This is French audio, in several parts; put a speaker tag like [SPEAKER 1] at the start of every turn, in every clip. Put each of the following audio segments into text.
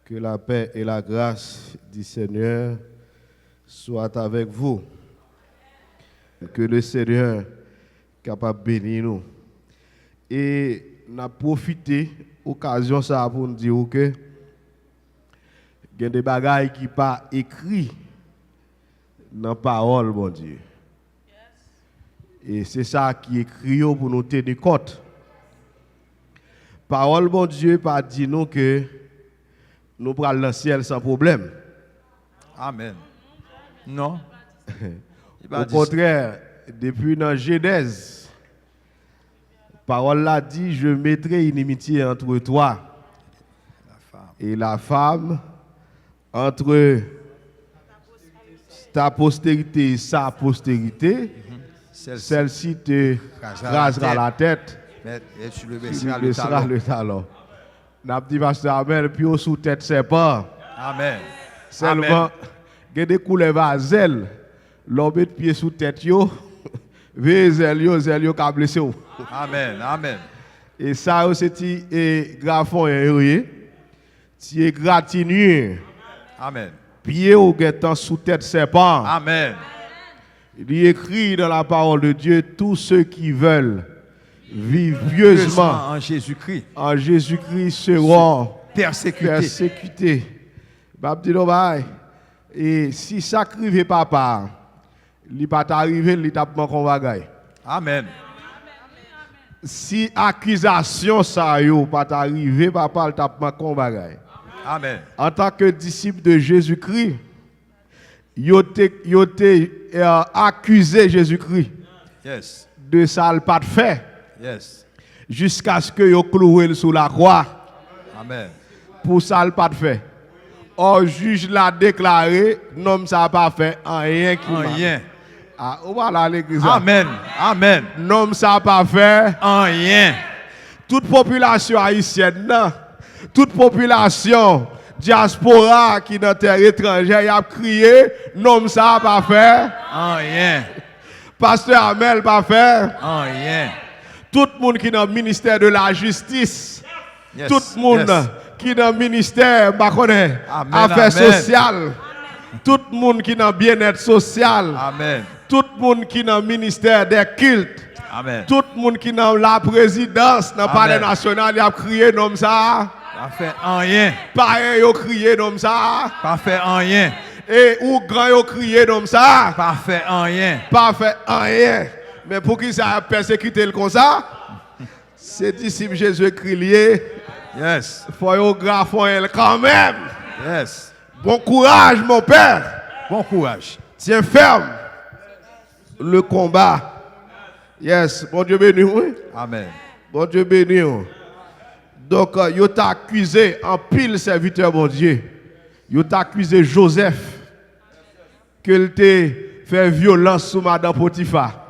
[SPEAKER 1] Que la paix et la grâce du Seigneur soient avec vous. Que le Seigneur capable de bénir nous. Et nous avons profité de l'occasion pour nous dire que il y a des bagailles qui ne sont pas écrits dans la parole, bon Dieu. Et c'est ça qui est écrit pour nous tenir compte. Parole, bon Dieu, pas dit nous que nous prenons le ciel sans problème.
[SPEAKER 2] Amen. Non.
[SPEAKER 1] Au contraire, depuis dans Genèse, parole là dit, je mettrai une inimitié entre toi et la femme, entre ta postérité et sa postérité, celle-ci te rasera la tête.
[SPEAKER 2] Et tu le
[SPEAKER 1] baisseras le talon. N'a dit pasteur Amel, puis au sous tête c'est pas.
[SPEAKER 2] Amen.
[SPEAKER 1] Seulement, il y a des couleurs à zèle, l'homme met pied sous tête yo, ve zèle yo ka blessé.
[SPEAKER 2] Amen. Amen.
[SPEAKER 1] Et ça c'est grafon ti égratigné.
[SPEAKER 2] Amen.
[SPEAKER 1] Pied ou getan sous tête serpent.
[SPEAKER 2] Amen.
[SPEAKER 1] Il est écrit dans la parole de Dieu, tous ceux qui veulent vivre pieusement
[SPEAKER 2] en Jésus-Christ.
[SPEAKER 1] En Jésus-Christ seront
[SPEAKER 2] persécutés.
[SPEAKER 1] Et si ça arrive papa, il pas arrivé, il t'a pas qu'on bagaille.
[SPEAKER 2] Amen.
[SPEAKER 1] Si accusation ça yo pas arrivé papa, il t'a pas qu'on bagaille.
[SPEAKER 2] Amen.
[SPEAKER 1] En tant que disciple de Jésus-Christ, yo accusé Jésus-Christ.
[SPEAKER 2] Yes.
[SPEAKER 1] De ça il pas fait.
[SPEAKER 2] Yes.
[SPEAKER 1] Jusqu'à ce que yo cloué sous la croix.
[SPEAKER 2] Amen.
[SPEAKER 1] Pour ça il pas fait. Or juge l'a déclaré, non ça pas fait rien qui
[SPEAKER 2] rien.
[SPEAKER 1] Ah voilà l'église.
[SPEAKER 2] Amen. Amen.
[SPEAKER 1] Non ça pas fait
[SPEAKER 2] rien.
[SPEAKER 1] Toute population haïtienne, non, toute population diaspora qui dans terre étrangère, y a crié, non ça pas fait
[SPEAKER 2] rien.
[SPEAKER 1] Pasteur Amel pas fait
[SPEAKER 2] rien.
[SPEAKER 1] Tout le monde qui est dans le ministère de la justice, tout le monde qui est dans le ministère affaires sociales, tout le monde qui est dans le bien-être social,
[SPEAKER 2] Amen.
[SPEAKER 1] Tout le monde qui est dans le ministère des cultes,
[SPEAKER 2] Amen.
[SPEAKER 1] Tout le monde qui est dans la présidence, dans le palais national, il a crié nom ça.
[SPEAKER 2] Pas fait rien.
[SPEAKER 1] Pareil, il a crié nom ça.
[SPEAKER 2] Pas fait rien.
[SPEAKER 1] Et ou grand, il a crié nom ça.
[SPEAKER 2] Pas fait rien.
[SPEAKER 1] Pas fait rien. Mais pour qui ça a persécuté comme ça? C'est disciple Jésus-Christ lié.
[SPEAKER 2] Yes.
[SPEAKER 1] Faut elle quand même.
[SPEAKER 2] Yes.
[SPEAKER 1] Bon courage, mon père.
[SPEAKER 2] Bon courage.
[SPEAKER 1] Tiens ferme. Le combat. Yes. Bon Dieu béni, oui.
[SPEAKER 2] Amen.
[SPEAKER 1] Bon Dieu béni. Donc, il t'a accusé en pile serviteur, bon Dieu. Il t'a accusé Joseph. Qu'il t'a fait violence sur Madame Potiphar.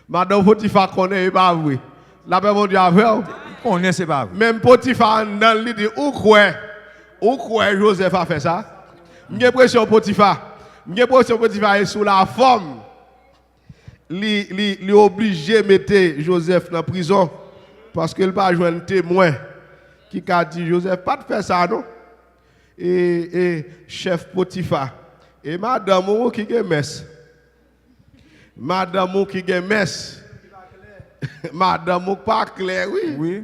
[SPEAKER 1] Madame Potiphar connaît pas vrai. La paix mon Dieu avec.
[SPEAKER 2] Connaît c'est pas vrai.
[SPEAKER 1] Même Potiphar dans lui dit où quoi Joseph a fait ça. J'ai l'impression Potiphar est sous la forme. Il est obligé de mettre Joseph dans la prison parce qu'il n'a pas joué un témoin qui a dit Joseph pas de faire ça non. Et chef Potiphar et madame qui est messe. Madame qui est messe. Madame pas clair, oui.
[SPEAKER 2] Oui.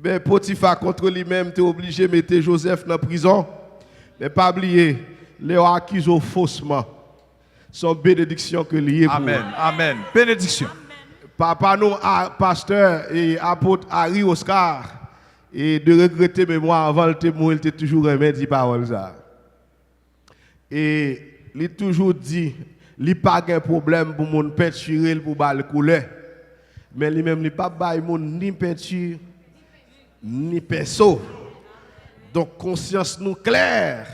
[SPEAKER 1] Mais Potiphar contre lui-même, tu es obligé de mettre Joseph dans la prison. Mais pas oublier, les accusés faussement. Son bénédiction que lié pour.
[SPEAKER 2] Amen. Amen. Bénédiction.
[SPEAKER 1] Papa nous, pasteur et apôtre Harry Oscar, et de regretter mémoire avant le témoin, il était toujours aimé dit parole ça. Et il toujours dit, il pas de problème pour mon peinture pour bal couleur. Mais lui-même, il pas bail mon ni peinture ni pinceau. Donc conscience nous claire.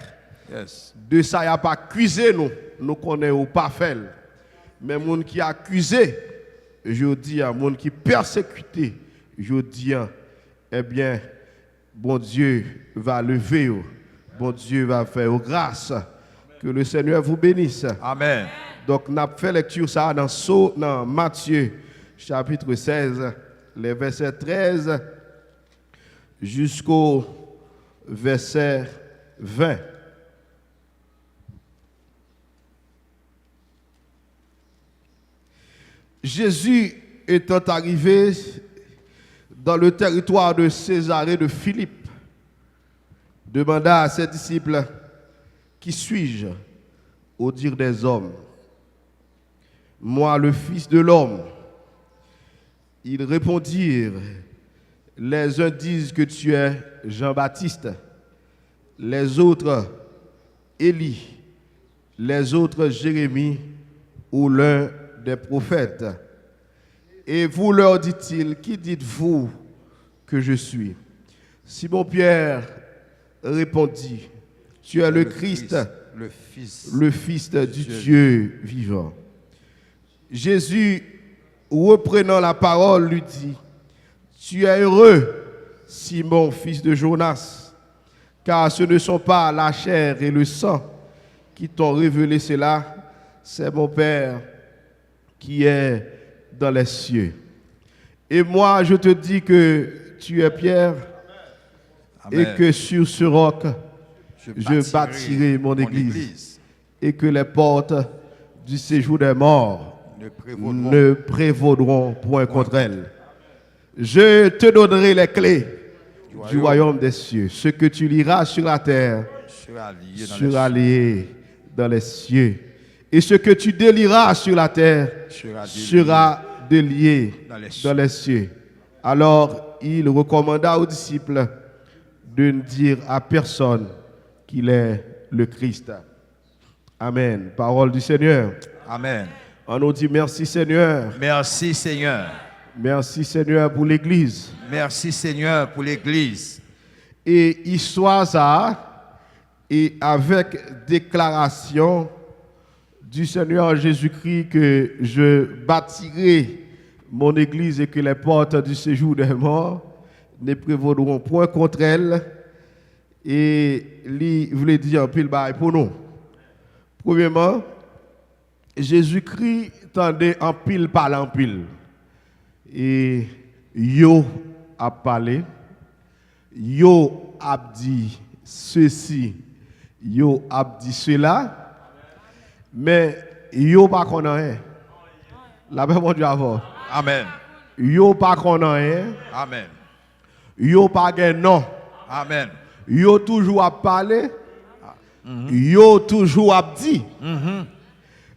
[SPEAKER 2] Yes.
[SPEAKER 1] De ça, il n'y a pas accusé nous connaissons pas fait. Mais les gens qui accusé, je dis à monde qui persécuté, je dis, eh bien, bon Dieu va lever, bon Dieu va faire grâce. Que le Seigneur vous bénisse.
[SPEAKER 2] Amen.
[SPEAKER 1] Donc, nous avons fait lecture ça dans Matthieu, chapitre 16, les versets 13 jusqu'au verset 20. Jésus étant arrivé dans le territoire de Césarée de Philippe, demanda à ses disciples, qui suis-je au dire des hommes? Moi, le Fils de l'homme. Ils répondirent, les uns disent que tu es Jean-Baptiste, les autres Élie, les autres Jérémie ou l'un des prophètes. Et vous leur dit-il, qui dites-vous que je suis? Simon-Pierre répondit, tu es le Christ, le Fils du Dieu vivant. Jésus, reprenant la parole, lui dit, tu es heureux, Simon, fils de Jonas, car ce ne sont pas la chair et le sang qui t'ont révélé cela, c'est mon Père qui est dans les cieux. Et moi, je te dis que tu es Pierre, Amen. Et que sur ce roc, je bâtirai mon église, et que les portes du séjour des morts ne prévaudront point contre elle. Je te donnerai les clés du royaume des cieux. Ce que tu liras sur la terre sera lié dans les cieux. Et ce que tu délieras sur la terre sera délié dans les cieux. Alors il recommanda aux disciples de ne dire à personne qu'il est le Christ. Amen. Parole du Seigneur.
[SPEAKER 2] Amen.
[SPEAKER 1] On nous dit merci Seigneur.
[SPEAKER 2] Merci Seigneur.
[SPEAKER 1] Merci Seigneur pour l'Église.
[SPEAKER 2] Merci Seigneur pour l'Église.
[SPEAKER 1] Et histoire ça, et avec déclaration du Seigneur Jésus-Christ que je bâtirai mon Église et que les portes du séjour des morts ne prévaudront point contre elle. Et il voulait dire un pile bail pour nous. Premièrement, Jésus-Christ tendait en pile parler en pile. Et yo a parlé, yo a dit ceci, yo a dit cela, mais yo pas connaît. La paix mon Dieu avant.
[SPEAKER 2] Amen.
[SPEAKER 1] Yo pas connaît.
[SPEAKER 2] Amen.
[SPEAKER 1] Yo pas gen non.
[SPEAKER 2] Amen.
[SPEAKER 1] Yo toujours a parlé. Yo toujours a dit.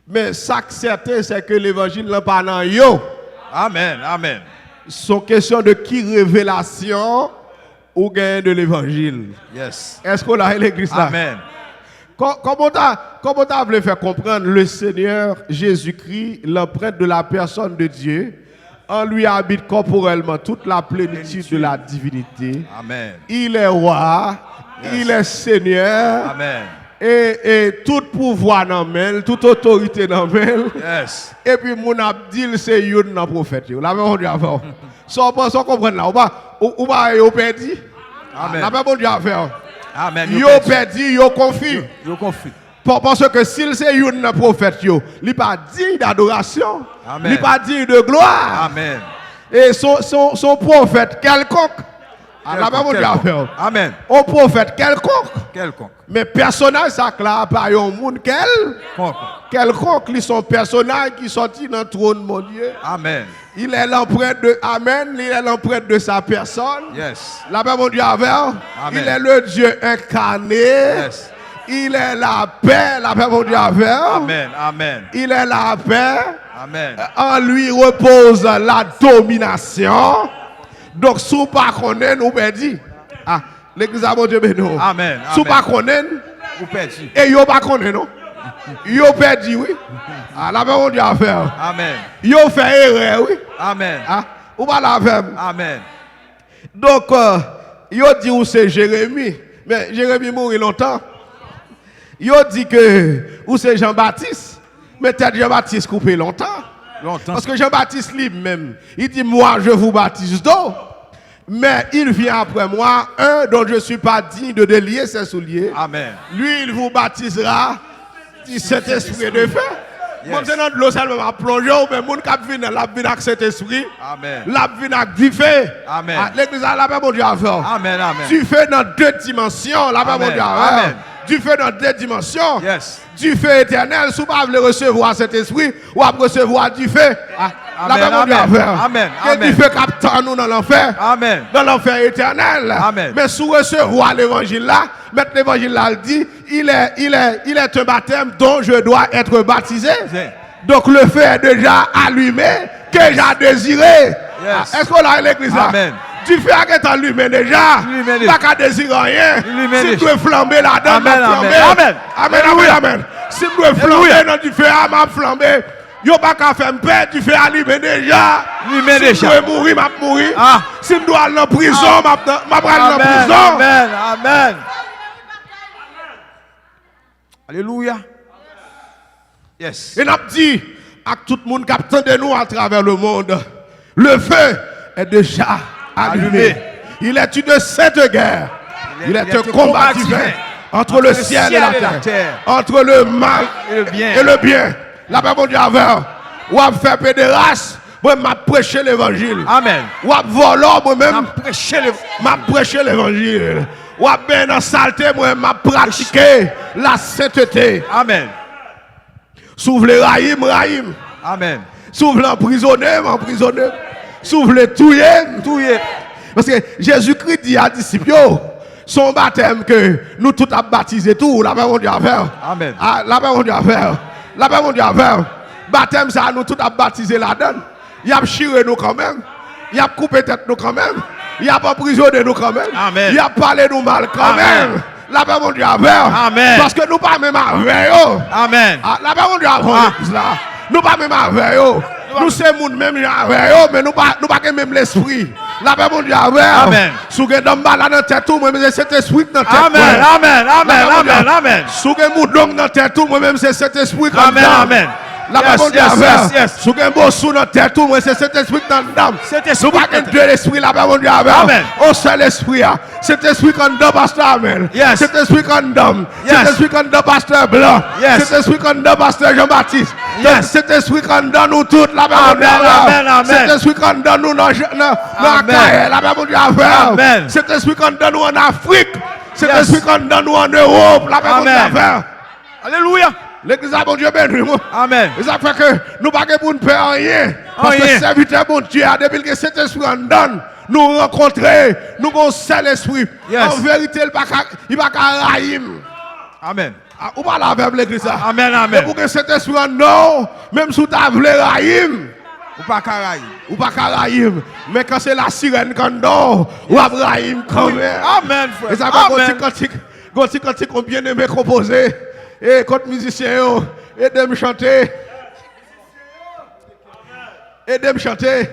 [SPEAKER 1] Mais ça qui est certain, c'est que l'évangile n'est pas dans yo.
[SPEAKER 2] Amen. Amen.
[SPEAKER 1] C'est question de qui révélation ou gain de l'évangile.
[SPEAKER 2] Yes.
[SPEAKER 1] Est-ce qu'on a l'église là?
[SPEAKER 2] Amen.
[SPEAKER 1] Comment tu voulu faire comprendre le Seigneur Jésus-Christ, l'empreinte de la personne de Dieu, en lui habite corporellement toute la plénitude de la divinité.
[SPEAKER 2] Amen.
[SPEAKER 1] Il est roi, il est Seigneur.
[SPEAKER 2] Amen.
[SPEAKER 1] Et tout pouvoir dans main, toute autorité dans main.
[SPEAKER 2] Yes.
[SPEAKER 1] Et puis mon abdil c'est yon dans prophète. La même Dieu avant. Sans comprendre là, ou pas yo perdu.
[SPEAKER 2] Amen.
[SPEAKER 1] La même Dieu avant.
[SPEAKER 2] Amen.
[SPEAKER 1] Yo perdu, yo confus.
[SPEAKER 2] Yo confus.
[SPEAKER 1] Parce que s'il c'est yon dans prophète yo, il pas digne d'adoration.
[SPEAKER 2] Amen.
[SPEAKER 1] Il pas digne de gloire.
[SPEAKER 2] Amen.
[SPEAKER 1] Et son prophète quelconque. La même Dieu avant.
[SPEAKER 2] Amen.
[SPEAKER 1] Au prophète quelconque. Mais personnage ça là pas un monde quelconque ils sont personnages qui sorti dans le trône mon Dieu.
[SPEAKER 2] Amen.
[SPEAKER 1] Il est l'empreinte de Amen, il est l'empreinte de sa personne.
[SPEAKER 2] Yes.
[SPEAKER 1] La paix mon Dieu avec. Il est le Dieu incarné.
[SPEAKER 2] Yes.
[SPEAKER 1] Il est la paix, la paix mon Dieu avec.
[SPEAKER 2] Amen. Amen.
[SPEAKER 1] Il est la paix.
[SPEAKER 2] Amen.
[SPEAKER 1] En lui repose la domination. Donc sous pas connaît nous perdit. Ah, l'église a mon Dieu béni.
[SPEAKER 2] Amen.
[SPEAKER 1] Sous pas connaît
[SPEAKER 2] vous perdez.
[SPEAKER 1] et yo pas connaît non. Yo perdu oui. Ah la paix mon Dieu a fait.
[SPEAKER 2] Amen.
[SPEAKER 1] Yo fait erreur oui.
[SPEAKER 2] Amen.
[SPEAKER 1] Ah, ou pas la faire.
[SPEAKER 2] Amen.
[SPEAKER 1] Donc yo dit où c'est Jérémie, mais Jérémie mourit longtemps. Yo dit que où c'est Jean-Baptiste, mais peut-être Jean-Baptiste coupé longtemps. Parce que Jean-Baptiste lui-même, il dit moi je vous baptise d'eau, mais il vient après moi, un dont je ne suis pas digne de délier ses souliers.
[SPEAKER 2] Amen.
[SPEAKER 1] Lui il vous baptisera du Saint-Esprit de feu. Moi, c'est dans l'eau seulement à plonger, mais moun qui vient la vie avec cet esprit.
[SPEAKER 2] Amen.
[SPEAKER 1] La vie avec du feu.
[SPEAKER 2] Amen.
[SPEAKER 1] L'église a la paix, mon Dieu, à faire.
[SPEAKER 2] Amen. Amen.
[SPEAKER 1] Du feu dans 2 dimensions. La paix, mon Dieu, à faire.
[SPEAKER 2] Amen.
[SPEAKER 1] Du feu dans 2 dimensions.
[SPEAKER 2] Yes.
[SPEAKER 1] Du feu éternel. Si vous ne voulez recevoir cet esprit, ou à recevoir du feu. La paix, mon Dieu, à faire.
[SPEAKER 2] Amen.
[SPEAKER 1] Que du feu capte nous dans l'enfer.
[SPEAKER 2] Amen.
[SPEAKER 1] Dans l'enfer éternel.
[SPEAKER 2] Amen.
[SPEAKER 1] Mais si vous recevoir l'évangile là, maintenant l'évangile là le dit, il est un baptême dont je dois être baptisé. Donc le feu est déjà allumé, que j'ai désiré.
[SPEAKER 2] Yes.
[SPEAKER 1] Est-ce qu'on a l'église là?
[SPEAKER 2] Amen.
[SPEAKER 1] Du feu est allumé déjà. Pas qu'à désirer rien. Si tu veux flamber là-dedans,
[SPEAKER 2] Amen.
[SPEAKER 1] flamber.
[SPEAKER 2] Amen.
[SPEAKER 1] Amen. Amen. Amen. Si tu veux flamber dans du feu, m'a flambé. Yo pas qu'à faire paix, du feu allumé déjà.
[SPEAKER 2] Allumé
[SPEAKER 1] si
[SPEAKER 2] déjà.
[SPEAKER 1] Si tu veux mourir, m'a mourir.
[SPEAKER 2] Ah.
[SPEAKER 1] Si je dois aller en prison, m'a aller en
[SPEAKER 2] Amen.
[SPEAKER 1] prison.
[SPEAKER 2] Amen. Amen. Alléluia. Yes.
[SPEAKER 1] Et n'a dit à tout le monde qui attend de nous à travers le monde, le feu est déjà allumé. Il est une sainte guerre. Il est un combat divin entre le ciel et la terre, entre le mal et le bien. La paix, mon Dieu, ou à faire pédérace, moi, m'a prêché l'évangile.
[SPEAKER 2] Amen.
[SPEAKER 1] Ou à voler, moi-même,
[SPEAKER 2] m'a
[SPEAKER 1] prêché l'évangile. Ou à bien dans saleté, moi, m'a pratiqué la sainteté.
[SPEAKER 2] Amen.
[SPEAKER 1] S'ouvre les rahim.
[SPEAKER 2] Amen.
[SPEAKER 1] S'ouvre l'emprisonné. S'ouvre les touyer. Parce que Jésus-Christ dit à disciples, son baptême que nous tous avons baptisé tout, la paix, mon Dieu, à faire.
[SPEAKER 2] Amen.
[SPEAKER 1] La paix, mon Dieu, à faire. La paix, mon Dieu, à faire. Baptême, ça, nous tous avons baptisé là-dedans. Il a chiré nous quand même. Il a coupé tête nous quand même. Il a emprisonné nous quand même.
[SPEAKER 2] Amen.
[SPEAKER 1] Il a parlé nous mal quand
[SPEAKER 2] Amen.
[SPEAKER 1] même. La paix, mon Dieu, à faire.
[SPEAKER 2] Amen.
[SPEAKER 1] Parce que nous pas même avec eux.
[SPEAKER 2] Amen.
[SPEAKER 1] La paix, mon Dieu, à faire. Nous pas même avec eux. Nous sommes même avec eux, mais nous pas même l'esprit. La paix, mon Dieu, à faire.
[SPEAKER 2] Amen.
[SPEAKER 1] Si vous avez dans la tête, moi-même, c'est cet esprit dans la tête.
[SPEAKER 2] Amen. Amen. Amen. Amen. Amen.
[SPEAKER 1] Si vous avez dans la tête, moi-même, c'est cet esprit comme
[SPEAKER 2] Amen. Amen.
[SPEAKER 1] La paix, mon Dieu, à faire.
[SPEAKER 2] Yes.
[SPEAKER 1] Si vous avez un sous dans la tête, moi, c'est cet esprit dans la dame.
[SPEAKER 2] Cet
[SPEAKER 1] Nous
[SPEAKER 2] esprit.
[SPEAKER 1] pas deux esprits, la paix, mon Dieu, à faire.
[SPEAKER 2] Amen.
[SPEAKER 1] Au seul esprit, cet esprit comme dans pasteur Amen.
[SPEAKER 2] Yes.
[SPEAKER 1] Cet esprit comme d'homme.
[SPEAKER 2] Yes.
[SPEAKER 1] Cet esprit comme dans pasteur Blanc.
[SPEAKER 2] Yes.
[SPEAKER 1] Cet esprit comme dans pasteur Jean-Baptiste.
[SPEAKER 2] Yes.
[SPEAKER 1] Cet esprit comme dans nous toutes, la paix, mon Dieu, à faire.
[SPEAKER 2] Amen. Amen.
[SPEAKER 1] Cet esprit comme dans nous dans la caille, la paix, mon Dieu, à faire.
[SPEAKER 2] Amen.
[SPEAKER 1] Cet esprit comme dans nous en Afrique. Cet
[SPEAKER 2] Yes.
[SPEAKER 1] esprit comme dans nous en Europe, la paix, mon Dieu, à
[SPEAKER 2] Amen.
[SPEAKER 1] faire.
[SPEAKER 2] Alléluia.
[SPEAKER 1] L'église a bon Dieu béni.
[SPEAKER 2] Amen.
[SPEAKER 1] Ça fait que nous ne pouvons pas nous faire rien. Parce que
[SPEAKER 2] Rien.
[SPEAKER 1] serviteur bon Dieu, depuis que cet esprit en donne, nous rencontrer, nous avons un seul esprit.
[SPEAKER 2] Yes.
[SPEAKER 1] En vérité, il va pas raïm.
[SPEAKER 2] Amen.
[SPEAKER 1] Ou pas la avec l'église.
[SPEAKER 2] Amen.
[SPEAKER 1] Mais
[SPEAKER 2] Amen.
[SPEAKER 1] pour que cet esprit en donne, même si tu as voulu raïm,
[SPEAKER 2] Ou pas caraï.
[SPEAKER 1] ou pas raïm. Mais quand c'est la sirène qu'on donne, ou à raïm quand même.
[SPEAKER 2] Amen, frère.
[SPEAKER 1] Et ça va
[SPEAKER 2] Amen.
[SPEAKER 1] quand on bien aimé composer. Et quand musicien, aidez-moi chanter. Aidez-moi chanter.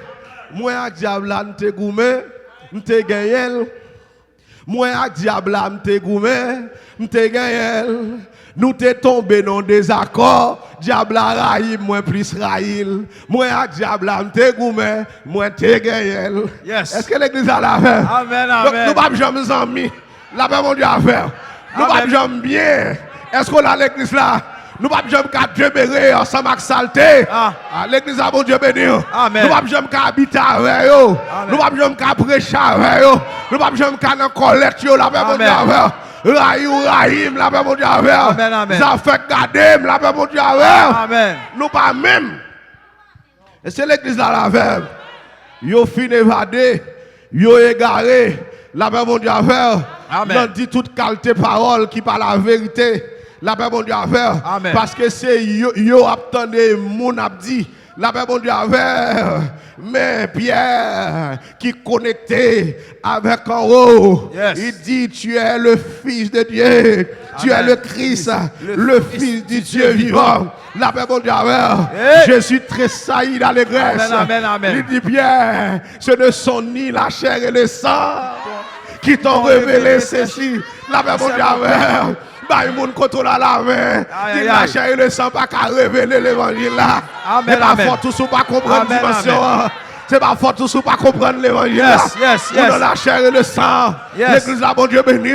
[SPEAKER 1] Moi, avec diable, là, m'te goumé, m'te gagné. Moi, avec diable, là, m'te goumé, m'te gagné. Nous t'es tombé dans des accords. Diable, là, raïm, moi, plus raïl. Moi, avec diable, là, m'te goumé, moi, t'es gagné.
[SPEAKER 2] Yes.
[SPEAKER 1] Est-ce que l'église a la fait?
[SPEAKER 2] Amen.
[SPEAKER 1] Donc,
[SPEAKER 2] Amen.
[SPEAKER 1] nous pas jamais amis. La paix, mon Dieu, à faire. Nous pas
[SPEAKER 2] Amen.
[SPEAKER 1] jamais bien. Est-ce qu'on a l'église là? Nous pas jamais qu'à Dieu bénir ensemble avec saleté.
[SPEAKER 2] Ah.
[SPEAKER 1] L'église a bon Dieu bénir.
[SPEAKER 2] Amen.
[SPEAKER 1] Nous pas jamais qu'à habiter avec eux. Nous pas jamais qu'à prêcher avec eux. Nous pas jamais qu'à dans collecte la paix, mon Dieu, à faire. Rahim, la paix, mon Dieu, à faire.
[SPEAKER 2] Amen, amen.
[SPEAKER 1] Ça fait garder la paix, mon Dieu, à faire.
[SPEAKER 2] Amen.
[SPEAKER 1] Nous pas même. Et c'est l'église là la verbe. Yo fin évadé, yo égaré, la paix mon Dieu à faire.
[SPEAKER 2] Amen.
[SPEAKER 1] Non dit toute qualité parole qui parle la vérité. La paix mon Dieu à faire.
[SPEAKER 2] Amen.
[SPEAKER 1] Parce que c'est yo attendez mon abdi. La paix mon Dieu à faire. Mais Pierre qui connecté avec en haut,
[SPEAKER 2] Yes.
[SPEAKER 1] il dit tu es le fils de Dieu. Tu es
[SPEAKER 2] Amen.
[SPEAKER 1] le Christ, le fils du Dieu vivant. La paix mon Dieu à faire.
[SPEAKER 2] Hey.
[SPEAKER 1] Je suis très sailli d'allégresse.
[SPEAKER 2] Amen, amen, amen.
[SPEAKER 1] Il dit bien, ce ne sont ni la chair et le sang qui t'ont révélé ceci. La paix mon Dieu à faire. Bah, il monde contrôle à la main.
[SPEAKER 2] Aïe,
[SPEAKER 1] Dit
[SPEAKER 2] aïe,
[SPEAKER 1] la
[SPEAKER 2] aïe.
[SPEAKER 1] chair et le sang pas qu'à révéler l'évangile là.
[SPEAKER 2] Amen,
[SPEAKER 1] C'est pas
[SPEAKER 2] amen.
[SPEAKER 1] fort tout sous pas comprendre
[SPEAKER 2] Amen,
[SPEAKER 1] dimension.
[SPEAKER 2] amen.
[SPEAKER 1] C'est pas fort tout sous pas comprendre l'évangile
[SPEAKER 2] Yes,
[SPEAKER 1] là.
[SPEAKER 2] yes,
[SPEAKER 1] Ou
[SPEAKER 2] yes.
[SPEAKER 1] dans la chair et le sang.
[SPEAKER 2] Yes.
[SPEAKER 1] L'église là, bon Dieu béni.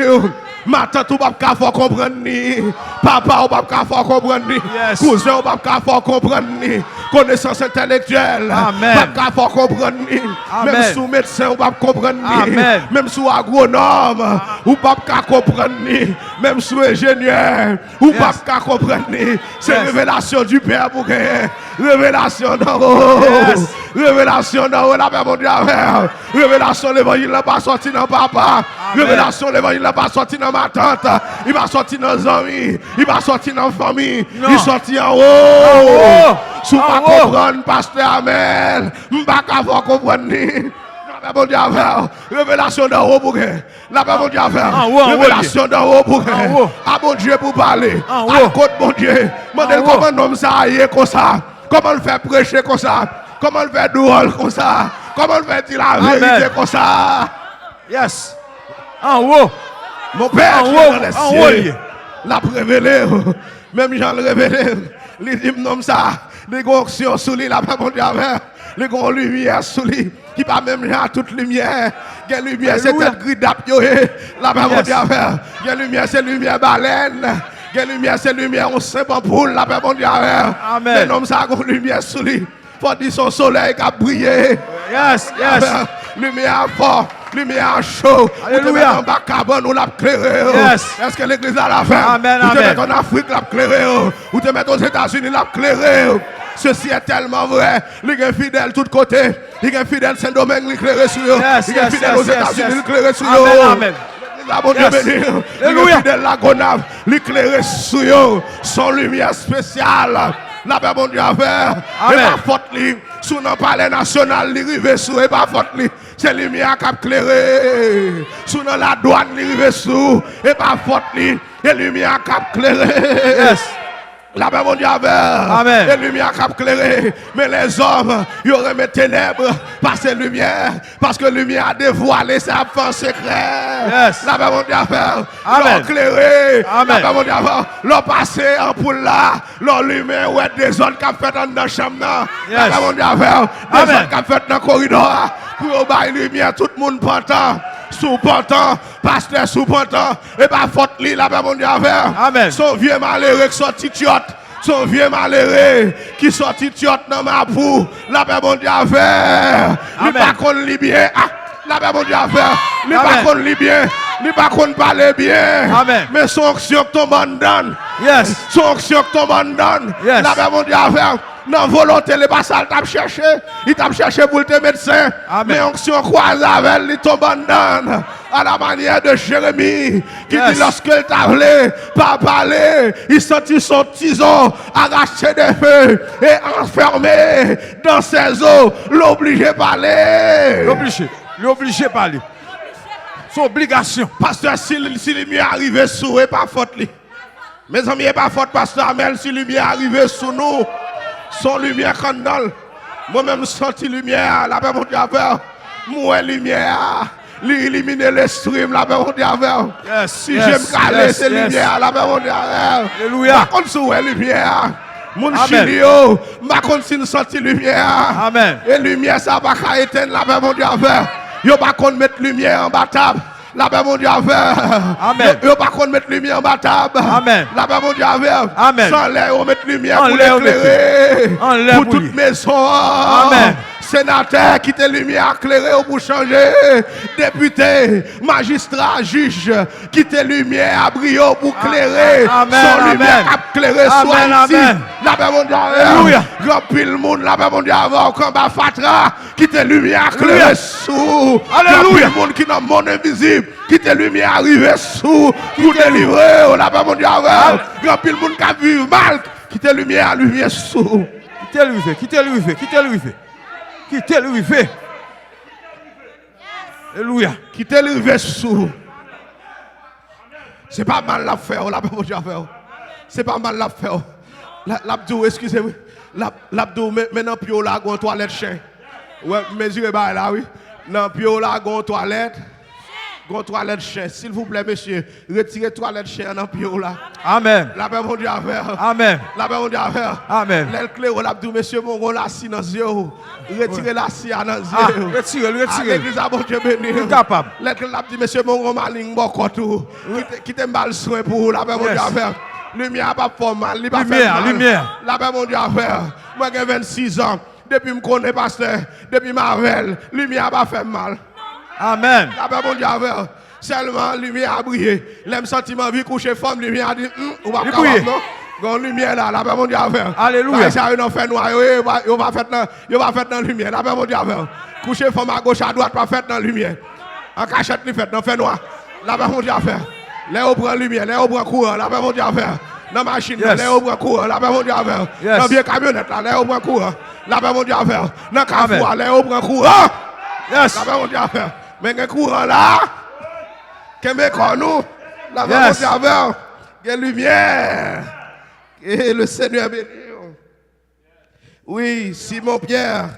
[SPEAKER 1] Ma tante ou pas faire comprendre ni. Papa ou pas faire comprendre ni.
[SPEAKER 2] Yes.
[SPEAKER 1] Cousin ou pas faire comprendre ni. Connaissance intellectuelle.
[SPEAKER 2] Amen.
[SPEAKER 1] Pas faire comprendre ni.
[SPEAKER 2] Amen.
[SPEAKER 1] Même sous médecin ou pas comprendre ni.
[SPEAKER 2] Amen.
[SPEAKER 1] Même sous agronome ou pas comprendre ni. Même sous ingénieur ou pas comprendre ni. C'est
[SPEAKER 2] Yes.
[SPEAKER 1] révélation du Père pour gagner. Révélation d'en haut.
[SPEAKER 2] Yes.
[SPEAKER 1] Révélation d'en haut, la paix mon Dieu. Révélation, l'évangile n'a pas sorti dans papa.
[SPEAKER 2] Amen.
[SPEAKER 1] Révélation, l'évangile n'a pas sorti dans ma tante. Il va sortir dans les amis. Il va sortir dans la famille.
[SPEAKER 2] Non.
[SPEAKER 1] Il sortit en haut.
[SPEAKER 2] haut.
[SPEAKER 1] Si vous
[SPEAKER 2] En
[SPEAKER 1] ne
[SPEAKER 2] haut.
[SPEAKER 1] comprendre, pasteur Amel, je ne vais pas comprendre. La paix mon Dieu a fait. Révélation d'en haut pour que. La paix mon Dieu a fait.
[SPEAKER 2] En haut, en haut,
[SPEAKER 1] Révélation d'en haut pour que.
[SPEAKER 2] En haut.
[SPEAKER 1] À mon Dieu pour parler.
[SPEAKER 2] En
[SPEAKER 1] À
[SPEAKER 2] haut.
[SPEAKER 1] côté mon Dieu. Mandez
[SPEAKER 2] En haut.
[SPEAKER 1] comment un homme ça y est comme ça. Comment le faire prêcher comme ça. Comment le faire drôle comme ça. Comment le faire dire la
[SPEAKER 2] Amen.
[SPEAKER 1] vérité comme ça.
[SPEAKER 2] Yes. En haut.
[SPEAKER 1] Mon Père
[SPEAKER 2] En
[SPEAKER 1] qui
[SPEAKER 2] haut,
[SPEAKER 1] est dans les
[SPEAKER 2] en haut,
[SPEAKER 1] cieux, l'a révélé. Même Jean le révélé. Il dit non ça. Les onction sous lui, la paix mon Dieu avec. Les grandes lumières sous lui. Qui pas même Jean toute lumière. Quelle lumière c'est
[SPEAKER 2] Alléluia.
[SPEAKER 1] cette gris d'apioé. La paix mon
[SPEAKER 2] Yes.
[SPEAKER 1] Dieu avec. Quelle lumière c'est lumière baleine. Quelle lumière c'est lumière on sait pas pour la paix mon Dieu avec.
[SPEAKER 2] Amen.
[SPEAKER 1] Mais non ça a lumière sous lui. Faut dire son soleil qui a brillé.
[SPEAKER 2] Yes. Yes.
[SPEAKER 1] Lumière fort, lumière chaud.
[SPEAKER 2] Alléluia.
[SPEAKER 1] En bas carbone, on l'a éclairé.
[SPEAKER 2] Yes.
[SPEAKER 1] Est-ce que l'église a la fin?
[SPEAKER 2] Amen,
[SPEAKER 1] Ou te
[SPEAKER 2] amen.
[SPEAKER 1] mettre en Afrique, l'a éclairé. Ou te mettre aux États-Unis, l'a éclairé. Ceci est tellement vrai. Il est fidèle de tous côtés. Il est fidèle Saint-Domingue, il est éclairé sur eux.
[SPEAKER 2] Yes,
[SPEAKER 1] Il est
[SPEAKER 2] yes,
[SPEAKER 1] fidèle
[SPEAKER 2] yes,
[SPEAKER 1] aux
[SPEAKER 2] yes,
[SPEAKER 1] États-Unis,
[SPEAKER 2] yes.
[SPEAKER 1] il est éclairé sur eux.
[SPEAKER 2] Amen, amen.
[SPEAKER 1] La bonne
[SPEAKER 2] Yes.
[SPEAKER 1] Dieu béni. Il est
[SPEAKER 2] Alléluia.
[SPEAKER 1] fidèle la Gonave, l'éclairé sur eux. Son lumière spéciale. La paix, mon Dieu, à faire. Et
[SPEAKER 2] Amen.
[SPEAKER 1] pas faute, li. Sous le palais national, il rive sous. Et pas faute, li. C'est lumière qui a éclairé. Sous la douane, il rive sous. Et pas faute, li. Et lumière qui a éclairé.
[SPEAKER 2] Yes.
[SPEAKER 1] La paix, mon Dieu, à faire.
[SPEAKER 2] Amen.
[SPEAKER 1] Et lumière qui a éclairé. Mais les hommes, ils auraient mis ténèbres par ces lumières. Parce que lumière a dévoilé sa fin secret.
[SPEAKER 2] Yes.
[SPEAKER 1] La paix, mon Dieu, à faire.
[SPEAKER 2] Amen.
[SPEAKER 1] L'ont éclairé.
[SPEAKER 2] Amen.
[SPEAKER 1] La paix, mon Dieu, à faire. L'ont passé en poule là. L'ont lumière, ouais, des autres qui ont fait dans la chambre. La
[SPEAKER 2] Yes.
[SPEAKER 1] paix, mon Dieu, à faire. Des
[SPEAKER 2] Amen.
[SPEAKER 1] autres qui ont fait dans le corridor. Pour bailler lumière, tout le monde pantant. Sous-pantant, pasteur sous-pantant. Et pas faute, li, la paix, mon Dieu, à faire.
[SPEAKER 2] Amen.
[SPEAKER 1] Son vieux malheureux qui sont titiotes. Son vieux malheureux qui sont titiotes dans ma boue. La paix, mon Dieu, à faire. Lui
[SPEAKER 2] Amen.
[SPEAKER 1] pas qu'on lit bien. Ah, la paix, mon Dieu, à faire. Lui pas
[SPEAKER 2] Amen.
[SPEAKER 1] qu'on lit bien. Lui pas qu'on parle bien.
[SPEAKER 2] Amen.
[SPEAKER 1] Mais son action que ton mandan.
[SPEAKER 2] Yes.
[SPEAKER 1] Son action que ton mandan.
[SPEAKER 2] Yes.
[SPEAKER 1] La paix, mon Dieu, à faire. Non, volonté, les pas ça, il t'a cherché. Il t'a cherché pour le médecin.
[SPEAKER 2] Amen.
[SPEAKER 1] Mais onction croise avec lui, ton mandan. À la manière de Jérémie, qui
[SPEAKER 2] Yes.
[SPEAKER 1] dit lorsqu'il t'a voulu pas parler, il sentit son tison arraché des feux et enfermé dans ses os, l'obligé parler.
[SPEAKER 2] L'obligé de parler. C'est obligation.
[SPEAKER 1] Pasteur, si lumière arrive sous, et pas faute. Li. Mes amis, et pas faute, pasteur Amel, si lumière arrive sous nous, son lumière candale. Moi-même, senti lumière, la paix, mon Dieu, avec moi, lumière. L'éliminer le stream, la paix, mon Dieu, avec.
[SPEAKER 2] Yes.
[SPEAKER 1] Si
[SPEAKER 2] yes,
[SPEAKER 1] j'aime caler,
[SPEAKER 2] yes,
[SPEAKER 1] c'est
[SPEAKER 2] yes.
[SPEAKER 1] lumière, la paix, mon Dieu, avec.
[SPEAKER 2] Alléluia.
[SPEAKER 1] Par contre, sous lumière. Mon
[SPEAKER 2] Amen.
[SPEAKER 1] chilio, ma contre si nous senti lumière.
[SPEAKER 2] Amen.
[SPEAKER 1] Et lumière, ça va pas éteindre la paix, mon Dieu, avec. Yo pas contre mettre lumière en bas table. La paix, mon Dieu, avec.
[SPEAKER 2] Amen.
[SPEAKER 1] Yo pas contre mettre lumière en bas table.
[SPEAKER 2] Amen.
[SPEAKER 1] La paix, mon Dieu, avec.
[SPEAKER 2] Amen.
[SPEAKER 1] Sans l'air, on met lumière
[SPEAKER 2] En
[SPEAKER 1] pour
[SPEAKER 2] l'air, on
[SPEAKER 1] l'éclairer.
[SPEAKER 2] En l'air
[SPEAKER 1] Pour
[SPEAKER 2] pour
[SPEAKER 1] toute
[SPEAKER 2] lui.
[SPEAKER 1] maison.
[SPEAKER 2] Amen.
[SPEAKER 1] Sénateur, qui te lumière éclairée pour changer. Député, magistrat, juge, qui te lumière à briller pour éclairer.
[SPEAKER 2] Amen,
[SPEAKER 1] Son
[SPEAKER 2] amen.
[SPEAKER 1] lumière à éclairer
[SPEAKER 2] Amen,
[SPEAKER 1] soit ici.
[SPEAKER 2] amen.
[SPEAKER 1] La paix, mon Dieu,
[SPEAKER 2] Alléluia.
[SPEAKER 1] grand pile monde, la paix, mon Dieu, avant combat fatra, qui te lumière éclairée
[SPEAKER 2] Alléluia.
[SPEAKER 1] sous.
[SPEAKER 2] Alléluia.
[SPEAKER 1] Grand pile monde qui dans le monde invisible, qui te lumière arrivée sous, pour délivrer. Oh, la paix, mon Dieu, avant. Grand pile monde qui a vu mal, qui te lumière sous.
[SPEAKER 2] Quittez le fait, quittez le fait, quittez le fait. Quittez le fait. Alléluia.
[SPEAKER 1] Qui te levé sous. C'est pas mal la faire, la paix, mon Dieu, à faire. C'est pas mal la faire. L'abdou, excusez-moi. L'abdou, maintenant, pio là, gon toilette chien. Ouais, mesurez bah là, oui. Non, pio là, gon toilette. Gon toilette chien, s'il vous plaît, monsieur, retirez toilette chien dans pied là.
[SPEAKER 2] Amen.
[SPEAKER 1] La paix mon Dieu à faire.
[SPEAKER 2] Amen.
[SPEAKER 1] La paix mon Dieu à faire.
[SPEAKER 2] Amen.
[SPEAKER 1] L'aile clé ou l'abdou, monsieur, mon gros assis dans yeux. Retirez la scie dans yeux.
[SPEAKER 2] Ah, retirez.
[SPEAKER 1] L'église a bon Dieu béni.
[SPEAKER 2] Capable.
[SPEAKER 1] L'aile clé l'abdou, monsieur, mon gros maling, bon tout. Qui te mal soin pour vous, la paix mon Dieu à faire. Lumière pas pour mal, il pas fait mal.
[SPEAKER 2] Lumière.
[SPEAKER 1] La paix mon Dieu à faire. Moi j'ai 26 ans. Depuis que je connais pasteur, depuis Marvel, lumière pas fait mal.
[SPEAKER 2] Amen.
[SPEAKER 1] La paix mon Dieu à faire. Seulement, lumière a brillé. L'aime sentiment, vie coucher femme, lumière a dit, on va pas non? Gon lumière là, la paix mon Dieu à faire.
[SPEAKER 2] Alléluia.
[SPEAKER 1] Ça yon fait noir, yo va fait dans lumière, la paix mon Dieu à faire. Coucher femme à gauche à droite, pas fait dans lumière. En cachette li fait dans fait noir. La paix mon Dieu à faire. Là on prend lumière, là on prend courant, la paix mon Dieu à faire. Dans machine, là on prend courant, la paix mon Dieu à faire. Dans bien camionnette là on prend courant, la paix mon Dieu à faire. Dans carrefour, là on prend courant. La paix mon Dieu à faire. Mais un courant là. Qu'est-ce qu'on nous? La paix mon Dieu à faire. Il y a lumière. Et le Seigneur béni. Oui, Simon Pierre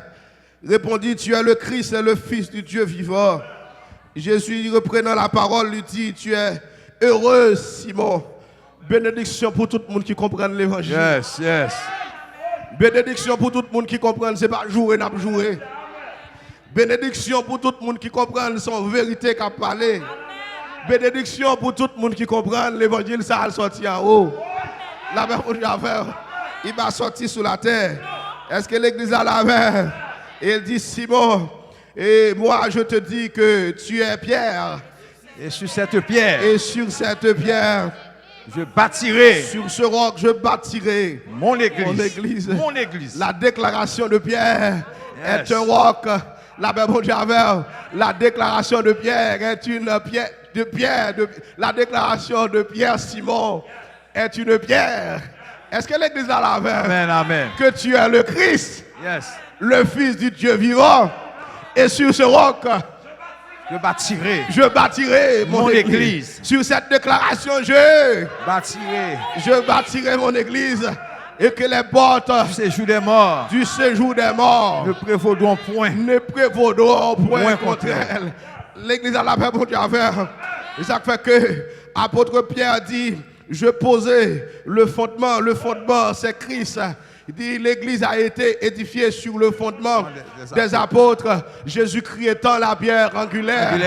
[SPEAKER 1] répondit, tu es le Christ et le Fils du Dieu vivant. Jésus, reprenant la parole, lui dit, tu es heureux, Simon. Bénédiction pour tout le monde qui comprend l'évangile.
[SPEAKER 2] Yes.
[SPEAKER 1] Bénédiction pour tout le monde qui comprend, ce n'est pas jouer, n'a pas joué. Bénédiction pour tout le monde qui comprend son vérité qu'a parlé. Bénédiction pour tout le monde qui comprend l'évangile, ça a sorti en haut. La paix pour Dieu à faire. Il va sortir sur la terre. Est-ce que l'église a la main? Et il dit, Simon, et moi je te dis que tu es Pierre.
[SPEAKER 2] Et sur cette pierre,
[SPEAKER 1] Et sur cette pierre,
[SPEAKER 2] je bâtirai
[SPEAKER 1] sur ce roc, je bâtirai
[SPEAKER 2] mon église.
[SPEAKER 1] Mon église. La déclaration de Pierre est un roc. La paix pour Dieu à faire. La déclaration de Pierre est une pierre. La déclaration de Pierre Simon est une pierre. Est-ce que l'église a la main?
[SPEAKER 2] Amen.
[SPEAKER 1] Que tu es le Christ,
[SPEAKER 2] Yes.
[SPEAKER 1] le Fils du Dieu vivant. Et sur ce roc,
[SPEAKER 2] je bâtirai
[SPEAKER 1] mon église. Sur cette déclaration, je bâtirai mon église. Et que les portes du séjour des morts
[SPEAKER 2] ne prévaudront point
[SPEAKER 1] contre elle. L'église a la paix pour Dieu à faire. Et ça fait que l'apôtre Pierre dit, je posais le fondement c'est Christ. Il dit, l'église a été édifiée sur le fondement des apôtres. Jésus-Christ étant la pierre angulaire.